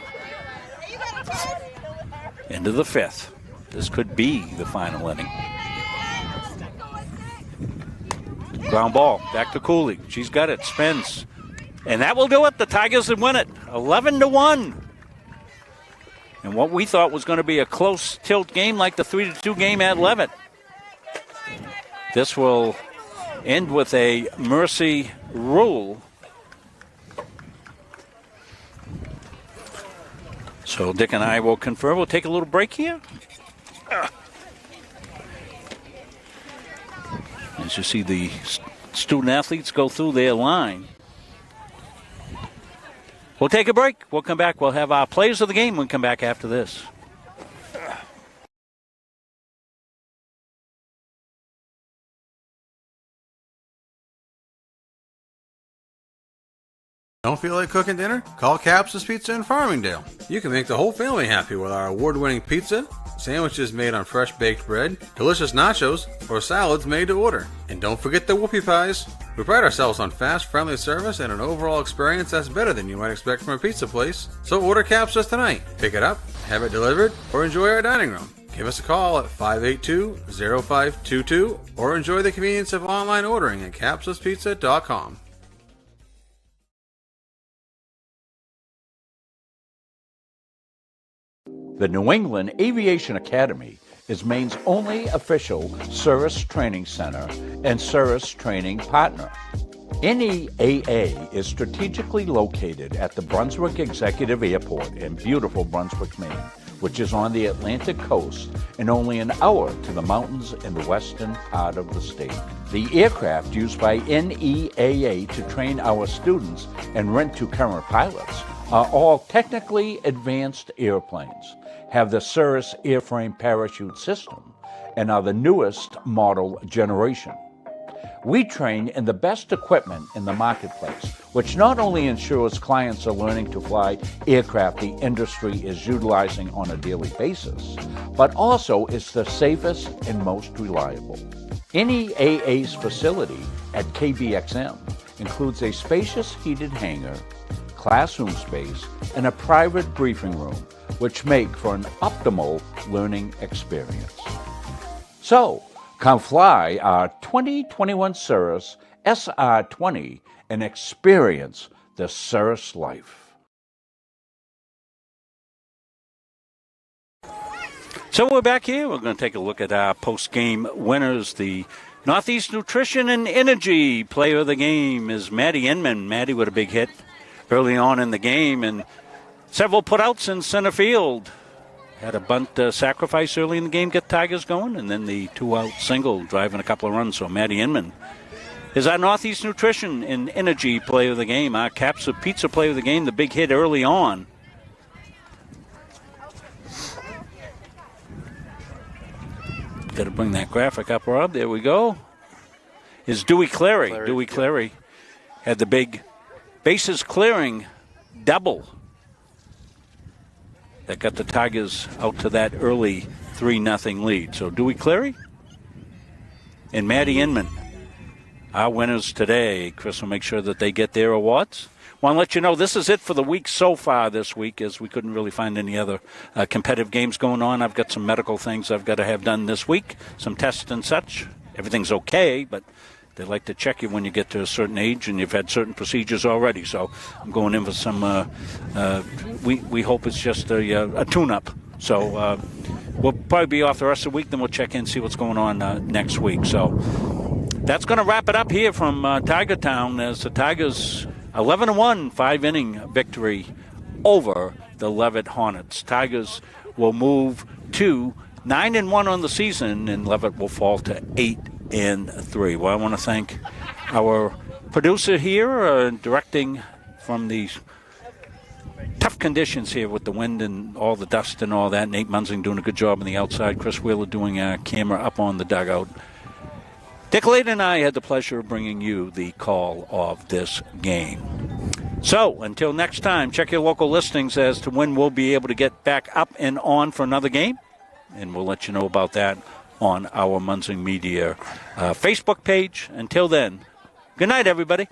Into the 5th. This could be the final inning. Ground ball, back to Cooley. She's got it, spins. And that will do it. The Tigers would win it, 11-1. And what we thought was going to be a close tilt game like the 3-2 game at Leavitt. This will end with a mercy rule. So Dick and I will confer. We'll take a little break here. As you see the student athletes go through their line. We'll take a break. We'll come back. We'll have our plays of the game. We'll come back after this. Don't feel like cooking dinner? Call Capsa's Pizza in Farmingdale. You can make the whole family happy with our award-winning pizza, sandwiches made on fresh baked bread, delicious nachos, or salads made to order. And don't forget the whoopie pies. We pride ourselves on fast, friendly service and an overall experience that's better than you might expect from a pizza place. So order Capsa's tonight. Pick it up, have it delivered, or enjoy our dining room. Give us a call at 582-0522 or enjoy the convenience of online ordering at capsaspizza.com. The New England Aviation Academy is Maine's only official service training center and service training partner. NEAA is strategically located at the Brunswick Executive Airport in beautiful Brunswick, Maine, which is on the Atlantic coast and only an hour to the mountains in the western part of the state. The aircraft used by NEAA to train our students and rent to current pilots are all technically advanced airplanes, have the Cirrus airframe parachute system, and are the newest model generation. We train in the best equipment in the marketplace, which not only ensures clients are learning to fly aircraft the industry is utilizing on a daily basis, but also is the safest and most reliable. NEAA's facility at KBXM includes a spacious heated hangar, classroom space, and a private briefing room, which make for an optimal learning experience. So, come fly our 2021 Cirrus SR20 and experience the Cirrus life. So we're back here. We're going to take a look at our post-game winners. The Northeast Nutrition and Energy player of the game is Maddie Inman. Maddie with a big hit early on in the game and several putouts in center field. Had a bunt sacrifice early in the game, get Tigers going, and then the two-out single driving a couple of runs. So Maddie Inman is our Northeast Nutrition and Energy player of the game. Our Caps of Pizza player of the game, the big hit early on. Got to bring that graphic up, Rob. There we go. Is Dewey Clary. Dewey Clary had the big bases clearing double that got the Tigers out to that early 3-0 lead. So Dewey Clary and Maddie Inman, our winners today. Chris will make sure that they get their awards. Want to let you know this is it for the week so far this week, as we couldn't really find any other competitive games going on. I've got some medical things I've got to have done this week, some tests and such. Everything's okay, but they like to check you when you get to a certain age and you've had certain procedures already. So I'm going in for some, we hope it's just a tune-up. So we'll probably be off the rest of the week, then we'll check in and see what's going on next week. So that's going to wrap it up here from Tiger Town as the Tigers 11-1, 5-inning victory over the Leavitt Hornets. Tigers will move to 9-1 on the season, and Leavitt will fall to 8-3. Well, I want to thank our producer here, directing from these tough conditions here with the wind and all the dust and all that. Nate Munzing doing a good job on the outside. Chris Wheeler doing a camera up on the dugout. Dick Lade and I had the pleasure of bringing you the call of this game. So, until next time, check your local listings as to when we'll be able to get back up and on for another game. And we'll let you know about that on our Munzing Media Facebook page. Until then, good night, everybody.